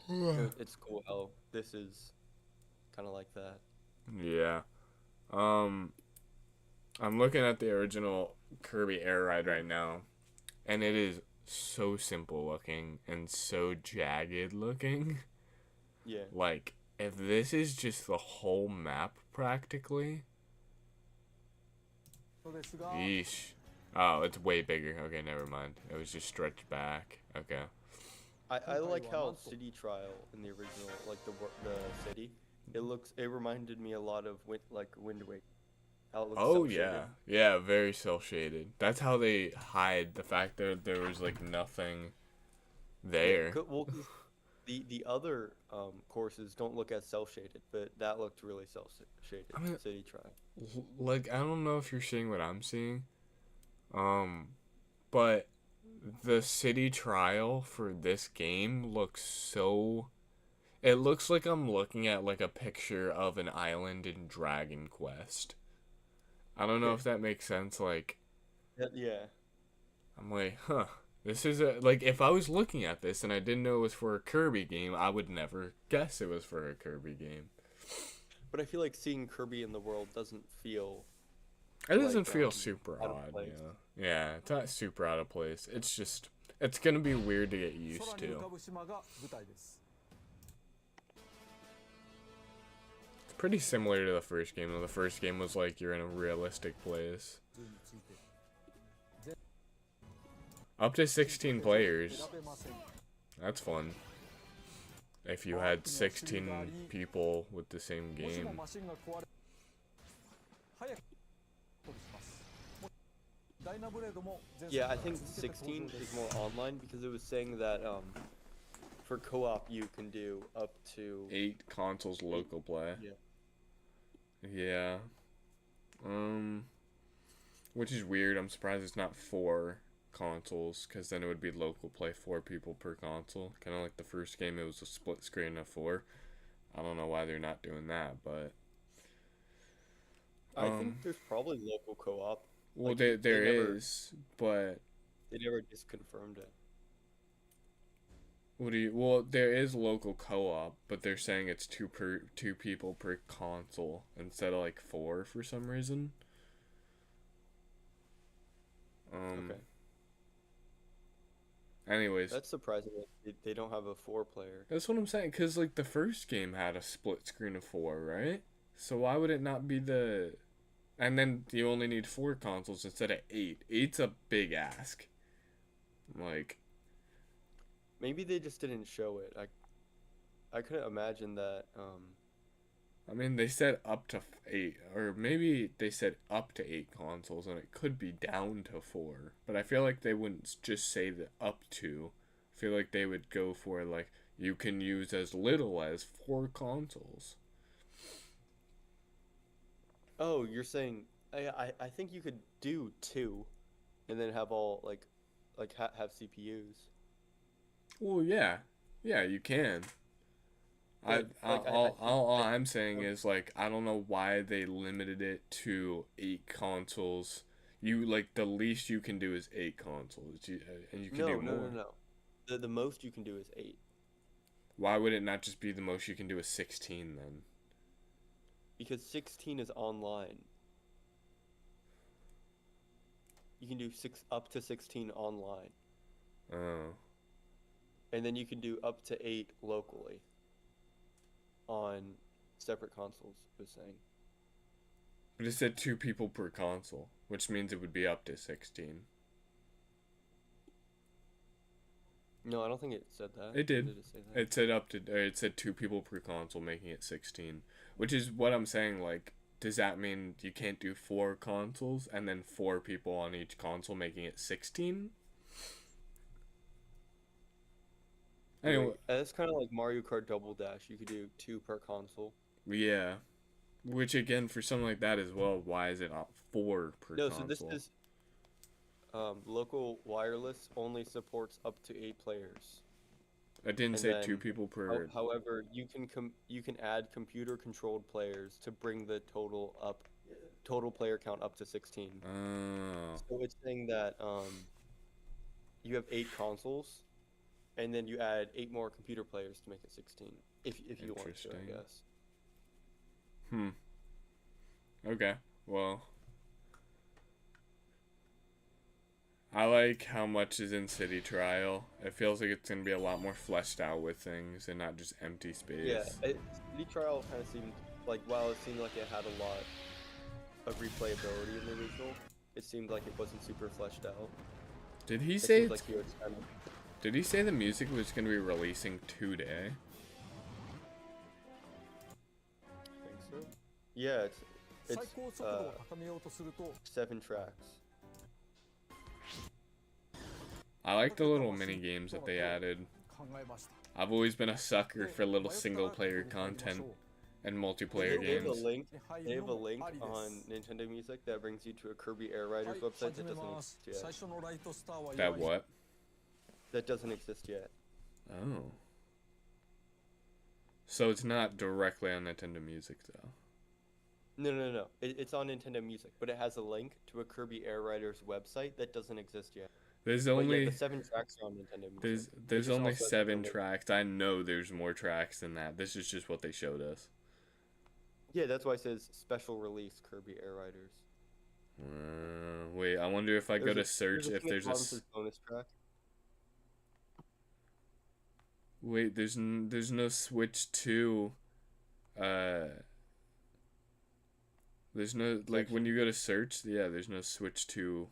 It's cool how this is kind of like that. Yeah. I'm looking at the original Kirby Air Ride right now, and it is so simple looking and so jagged looking. Yeah. Like, if this is just the whole map practically. Yeesh. Oh, it's way bigger. Okay, never mind. It was just stretched back. Okay. I like how City Trial in the original, like the city, it reminded me a lot of Wind Waker. How it looks Oh cel-shaded. yeah, yeah, very cel shaded. That's how they hide the fact that there was like nothing there. Well, 'cause the other courses don't look as cel shaded, but that looked really cel shaded. I mean- City Trial. Like I don't know if you're seeing what I'm seeing, but the city trial for this game looks so. It looks like I'm looking at like a picture of an island in Dragon Quest. I don't know if that makes sense. Like, Yeah. I'm like, huh. This is like if I was looking at this and I didn't know it was for a Kirby game, I would never guess it was for a Kirby game. But I feel like seeing Kirby in the world doesn't feel. It doesn't Like, feel super out of odd, place. yeah. Yeah, it's not super out of place. It's just, it's gonna be weird to get used 空に浮か to. ぶ島が舞台です。 It's pretty similar to the first game, though. The first game was like you're in a realistic place. について Up to 16 players. 選べません。 That's fun. If you had 16 people with the same もしも game. マシンが壊れ、早く取りします。ダイナブレードも前 Yeah, 作 I から think 続けて登場 16 で is す more online because it was saying that for co-op you can do up to 8 consoles local play. Yeah. Yeah. Which is weird. I'm surprised it's not 4 consoles, because then it would be local play 4 people per console. Kind of like the first game, it was a split screen of 4. I don't know why they're not doing that, but I think there's probably local co-op. well, Like, there they never- is, but They never just confirmed it. what do you? Well, there is local co-op, but they're saying it's 2 people per console instead of like 4 for some reason. Okay. Anyways, That's surprising that they don't have a 4-player. that's what I'm saying, because, like, the first game had a split screen of 4, right? So why would it not be the... And then you only need 4 consoles instead of 8. 8's a big ask. Like, maybe they just didn't show it. I couldn't imagine that. I mean, they said up to 8, or maybe they said up to 8 consoles, and it could be down to 4. But I feel like they wouldn't just say the up to. I feel like they would go for, like, you can use as little as 4 consoles. Oh, you're saying I think you could do 2, and then have all have CPUs. Well, yeah. Yeah, you can. All I'm saying is, like, I don't know why they limited it to 8 consoles. You, like, the least you can do is 8 consoles, and you can do more. No. The most you can do is 8. Why would it not just be the most you can do is 16 then? Because 16 is online. You can do up to 16 online. Oh. And then you can do up to 8 locally on separate consoles, I was saying. But it said 2 people per console, which means it would be up to 16. No, I don't think it said that. It did. Did it say that? It said it said 2 people per console, making it 16. Which is what I'm saying, like, does that mean you can't do 4 consoles and then 4 people on each console, making it 16? Anyway, It's kind of like Mario Kart Double Dash. You could do 2 per console. yeah. Which, again, for something like that as well, why is it not 4 per console? No, so this is local wireless only supports up to 8 players. I didn't say 2 people per. However, you can add computer controlled players to bring the total player count up to 16. Oh. So it's saying that you have 8 consoles, and then you add 8 more computer players to make it 16. If you want to, I guess. Okay. Well, I like how much is in City Trial. It feels like it's going to be a lot more fleshed out with things and not just empty space. Yeah, City Trial kind of seemed like, while it seemed like it had a lot of replayability in the original, it seemed like it wasn't super fleshed out. Did he say the music was going to be releasing today? I think so. Yeah, it's 7 tracks. I like the little mini games that they added. I've always been a sucker for little single player content and multiplayer games. They have a link on Nintendo Music that brings you to a Kirby Air Riders website that doesn't exist yet. That what? That doesn't exist yet. Oh. So it's not directly on Nintendo Music, though. No. It's on Nintendo Music, but it has a link to a Kirby Air Riders website that doesn't exist yet. There's only the 7 tracks are on Nintendo Music. There's only 7 tracks. I know there's more tracks than that. This is just what they showed us. Yeah, that's why it says special release Kirby Air Riders. Wait, I wonder if I go to search if there's a bonus track. Wait, there's no Switch 2. There's no, like, when you go to search, yeah, there's no Switch 2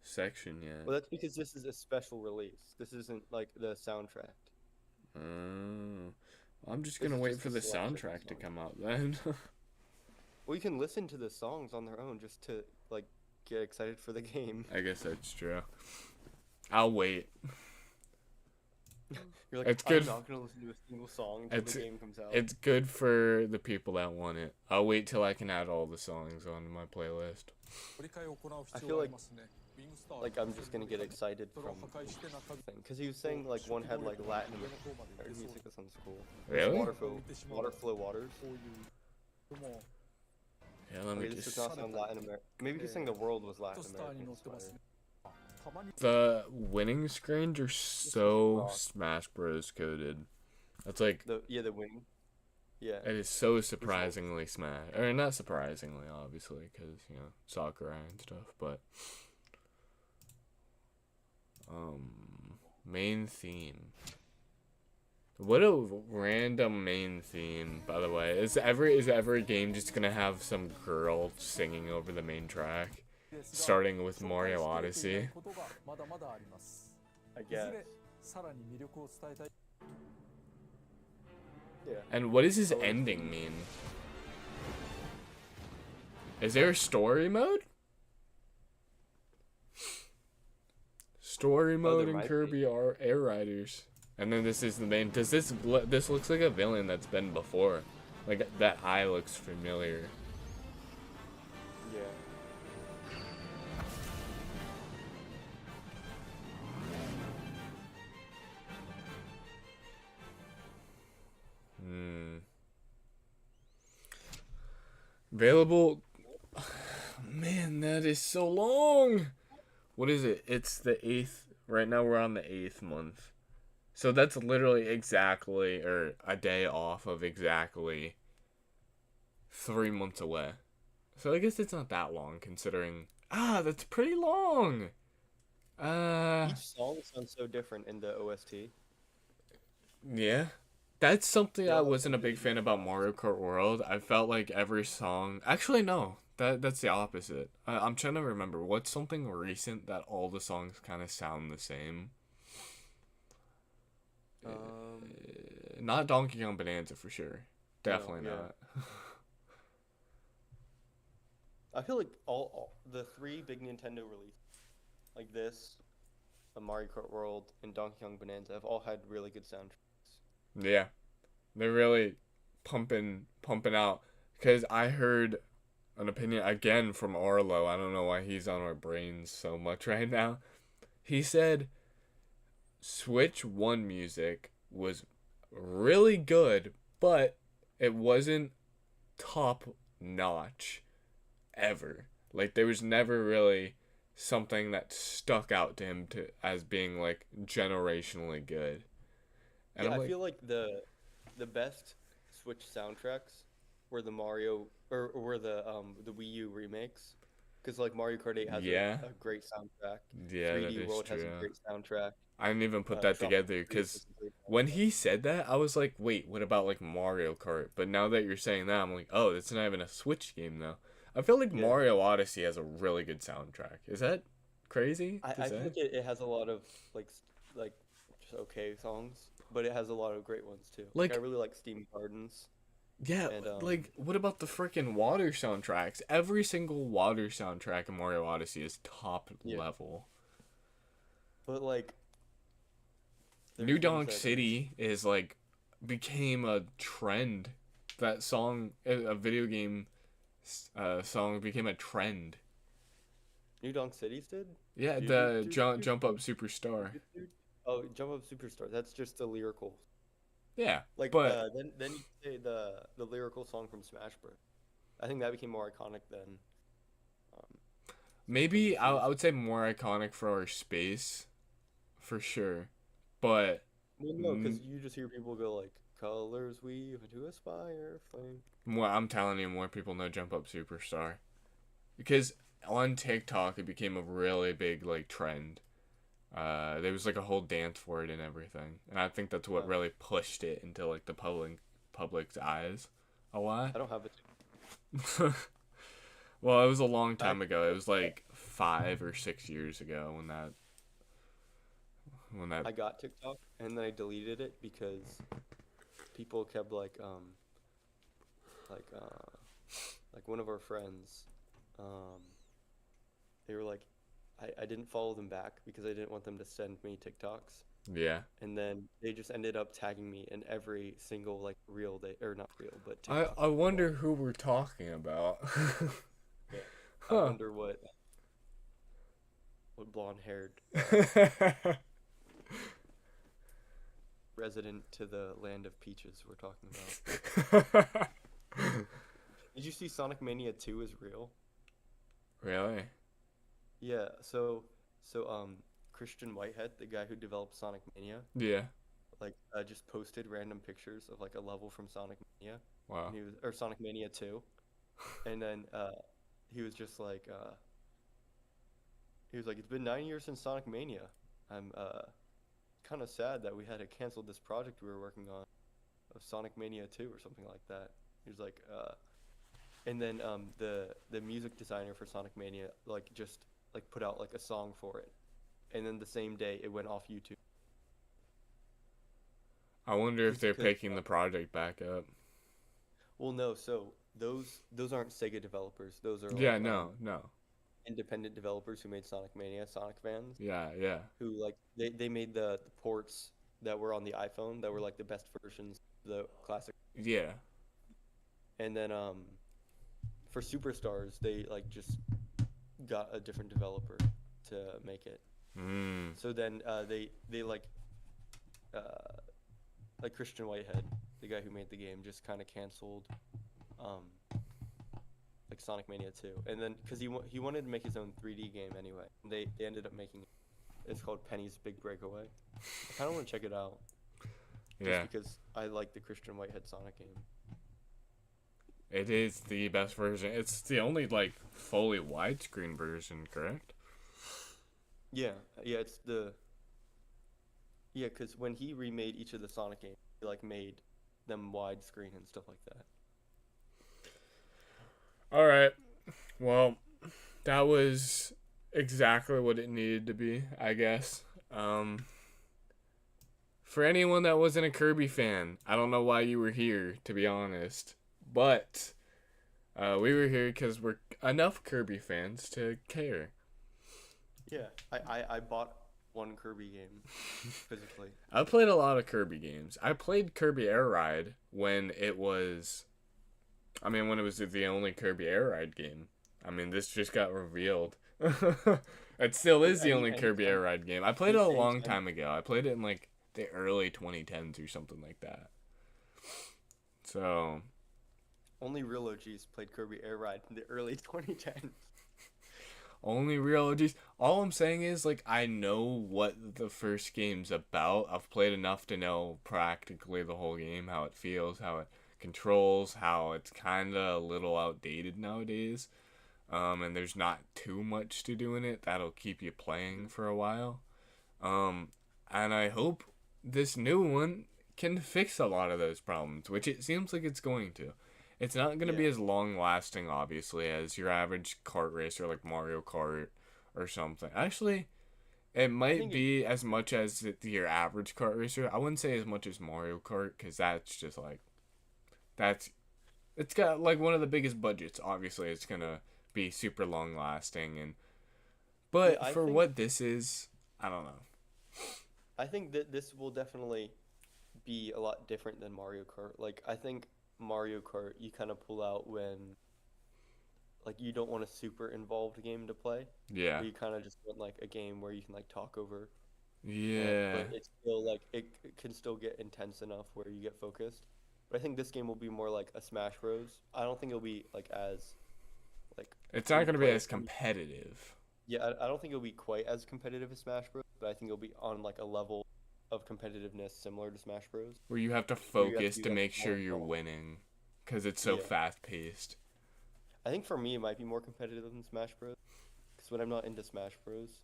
section yet. Well, that's because this is a special release. This isn't like the soundtrack. I'm just gonna wait for the soundtrack to come out then. Well, you can listen to the songs on their own just to, like, get excited for the game. I guess that's true. I'll wait. You're like, it's good. I'm not gonna listen to a single song until the game comes out. It's good for the people that want it. I'll wait till I can add all the songs onto my playlist. I feel like I'm just gonna get excited from thing, because he was saying like one had like Latin American music. That sounds cool. Really? Waterflow Waters. Yeah, let me This is not on Latin America. Maybe he's saying the world was Latin American inspired. The winning screens are so Smash Bros. Coded. That's like the winning. Yeah. It is so surprisingly Smash, or not surprisingly, obviously, because Sakurai and stuff. But main theme. What a random main theme, by the way. Is every game just gonna have some girl singing over the main track, starting with Mario Odyssey? I guess. Yeah. And what does his ending mean? Is there a story mode? Story mode in Kirby Air Riders. And then this is the main. Does this looks like a villain that's been before? Like that eye looks familiar. Yeah. Available. Man, that is so long. What is it? It's the 8th. Right now we're on the 8th month. So that's literally exactly, or a day off of exactly 3 months away. So I guess it's not that long considering. That's pretty long. Each song sounds so different in the OST. Yeah. That's something I wasn't a big fan about Mario Kart World. I felt like every song. Actually, no. That's the opposite. I'm trying to remember. What's something recent that all the songs kind of sound the same? Not Donkey Kong Bonanza for sure. Definitely not. I feel like all the 3 big Nintendo releases, like this, the Mario Kart World, and Donkey Kong Bonanza, have all had really good soundtracks. Yeah, they're really pumping out. Because I heard an opinion again from Arlo. I don't know why he's on our brains so much right now. He said Switch 1 music was really good, but it wasn't top notch ever. Like there was never really something that stuck out to him as being like generationally good. And Yeah, I'm I like, feel like the best Switch soundtracks were the Mario or were the Wii U remakes, because like Mario Kart 8 has yeah, a great soundtrack. yeah, that 3D is World has a true. great soundtrack. I didn't even put that Tropical together Freeze because has a great when soundtrack. he said that, I was like, wait, what about like Mario Kart? But now that you're saying that, I'm like, oh, it's not even a Switch game though. I feel like Yeah. Mario Odyssey has a really good soundtrack. Is that crazy? I feel like it has a lot of like just okay songs, but it has a lot of great ones too. Like I really like Steam Gardens. Yeah, And like what about the freaking water soundtracks? Every single water soundtrack in Mario Odyssey is top level. But like New Donk City is like became a trend. That song, a video game song, became a trend. New Donk Cities did? Yeah, the jump up superstar. Oh, Jump Up Superstar. That's just the lyrical. Yeah, like but then you say the lyrical song from Smash Bros. I think that became more iconic than. Maybe I would say more iconic for our space, for sure, but. Well, no, because you just hear people go like, "Colors weave into a spire flame." More, I'm telling you, more people know Jump Up Superstar, because on TikTok it became a really big like trend. There was like a whole dance for it and everything, and I think that's what really pushed it into like the public's eyes a lot. I don't have it. Well, it was a long time ago. It was like 5 or 6 years ago when that. I got TikTok and then I deleted it because people kept like one of our friends, they were like, I didn't follow them back because I didn't want them to send me TikToks. Yeah. And then they just ended up tagging me in every single like reel or not reel, but TikTok. I wonder who we're talking about. Yeah. I wonder what blonde-haired resident to the land of peaches we're talking about. Did you see Sonic Mania 2 is real? Really? Yeah, so Christian Whitehead, the guy who developed Sonic Mania, yeah, like just posted random pictures of like a level from Sonic Mania. Wow. And or Sonic Mania 2. And then he was just like it's been 9 years since Sonic Mania. kind of sad that we had to cancel this project we were working on of Sonic Mania 2 or something like that. He was like, and then the music designer for Sonic Mania like just like put out like a song for it, and then the same day it went off YouTube. I wonder if Just they're because, picking the project back up. well, no, so those aren't Sega developers. Those are Yeah, like no. independent developers who made Sonic Mania, Sonic fans Yeah. who like they made the ports that were on the iPhone that were like the best versions of the classic. Yeah. And then for Superstars, they like just got a different developer to make it. Mm. So then they uh, like Christian Whitehead, the guy who made the game, just kind of canceled like Sonic Mania 2, and then because he wanted to make his own 3D game anyway. They ended up making it. It's called Penny's Big Breakaway. I kind of want to check it out. Yeah. Just because I like the Christian Whitehead Sonic game. It is the best version. It's the only like fully widescreen version, correct? Yeah, it's the. Yeah, because when he remade each of the Sonic games, he like made them widescreen and stuff like that. All right. Well, that was exactly what it needed to be, I guess. For anyone that wasn't a Kirby fan, I don't know why you were here, to be honest. But we were here because we're enough Kirby fans to care. Yeah, I bought one Kirby game physically. I played a lot of Kirby games. I played Kirby Air Ride when it was the only Kirby Air Ride game. I mean, this just got revealed. It still is the only Kirby Air Ride game. I played it a long time ago. I played it in like the early 2010s or something like that. So Only real OGs played Kirby Air Ride in the early 2010s. only real OGs. All I'm saying is, like, I know what the first game's about. I've played enough to know practically the whole game, how it feels, how it controls, how it's kind of a little outdated nowadays. And there's not too much to do in it that'll keep you playing for a while. And I hope this new one can fix a lot of those problems, which it seems like it's going to. It's not going to be as long-lasting, obviously, as your average kart racer like Mario Kart or something. Actually, it might be as much as your average kart racer. I wouldn't say as much as Mario Kart, because that's just like... It's got like one of the biggest budgets. Obviously, it's going to be super long-lasting. But for what this is, I don't know. I think that this will definitely be a lot different than Mario Kart. Like, I think Mario Kart you kind of pull out when like you don't want a super involved game to play. Yeah. But you kind of just want like a game where you can like talk over. Yeah. But it's still like it can still get intense enough where you get focused. But I think this game will be more like a Smash Bros. I don't think it'll be like as like it's not going to be as competitive. Yeah, I don't think it'll be quite as competitive as Smash Bros. But I think it'll be on like a level of competitiveness similar to Smash Bros. Where you have to focus to make sure you're winning, because it's so fast-paced. I think for me it might be more competitive than Smash Bros. Because when I'm not into Smash Bros,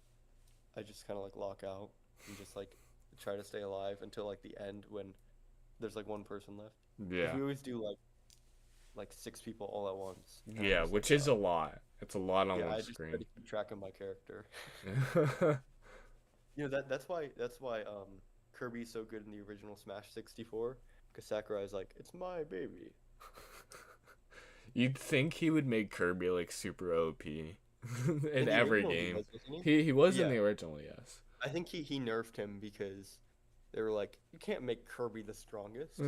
I just kind of like lock out and just like try to stay alive until like the end when there's like one person left. Yeah. We always do like 6 people all at once. Yeah, which is a lot. It's a lot on one screen. I just try to keep track of my character. You know that's why Kirby's so good in the original Smash 64, because Sakurai's like, it's my baby. You'd think he would make Kirby like super OP in the every original game. wasn't he? He was in the original, yes. I think he nerfed him because they were like, you can't make Kirby the strongest.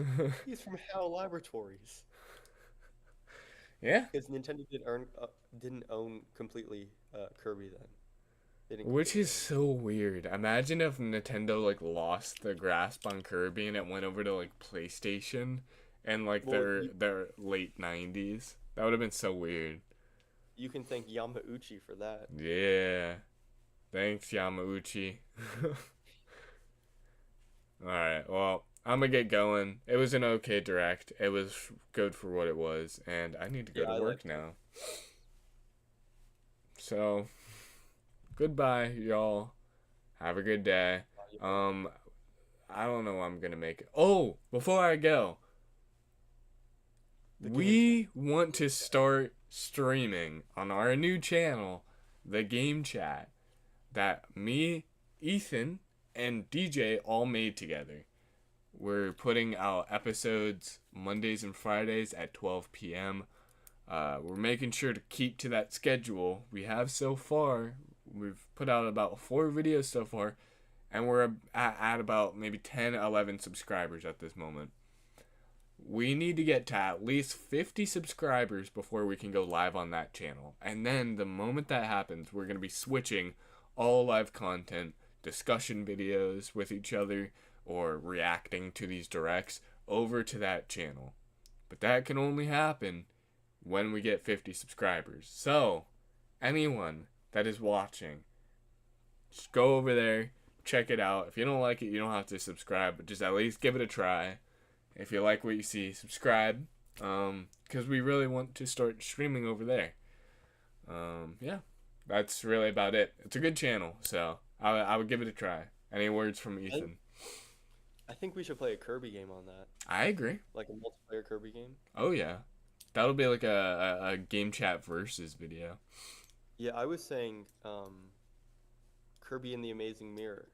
He's from HAL Laboratories. Yeah. Because Nintendo didn't own completely Kirby then. Which is so weird. Imagine if Nintendo like lost the grasp on Kirby and it went over to like PlayStation and like their late 90s. That would have been so weird. You can thank Yamauchi for that. Yeah. Thanks, Yamauchi. Alright, well, I'm gonna get going. It was an okay direct. It was good for what it was, and I need to go to work now. So, goodbye, y'all. Have a good day. I don't know what I'm gonna make it. Oh, before I go, we want to start streaming on our new channel, the Game Chat, that me, Ethan, and DJ all made together. We're putting out episodes Mondays and Fridays at 12 p.m. We're making sure to keep to that schedule we have so far. We've put out about 4 videos so far, and we're at about maybe 10, 11 subscribers at this moment. We need to get to at least 50 subscribers before we can go live on that channel. And then the moment that happens, we're going to be switching all live content, discussion videos with each other, or reacting to these directs over to that channel. But that can only happen when we get 50 subscribers. So, anyone that is watching, just go over there, check it out. If you don't like it, you don't have to subscribe, but just at least give it a try. If you like what you see, subscribe, because we really want to start streaming over there. Yeah, that's really about it. It's a good channel, so I would give it a try. Any words from Ethan? I think we should play a Kirby game on that. I agree. Like a multiplayer Kirby game. Oh yeah, that'll be like a game chat versus video. Yeah, I was saying Kirby and the Amazing Mirror,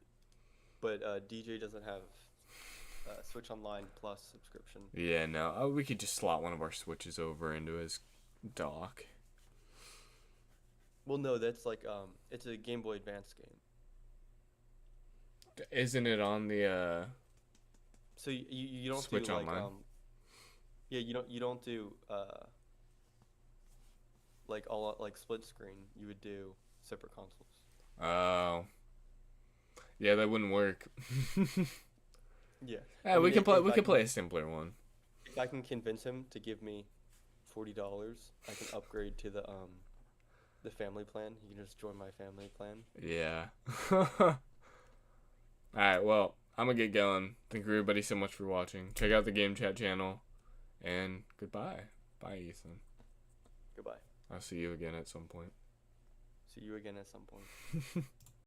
but DJ doesn't have Switch Online Plus subscription. Yeah, no, we could just slot one of our Switches over into his dock. Well, no, that's like it's a Game Boy Advance game. Isn't it on the So you don't Switch do like Online? Yeah, you don't do like all like split screen. You would do separate consoles. Oh. Yeah, that wouldn't work. Yeah. Yeah, we can play a simpler one. If I can convince him to give me $40, I can upgrade to the family plan. He can just join my family plan. Yeah. Alright, well, I'm gonna get going. Thank you everybody so much for watching. Check out the Game Chat channel. And goodbye. Bye, Ethan. Goodbye. I'll see you again at some point. See you again at some point.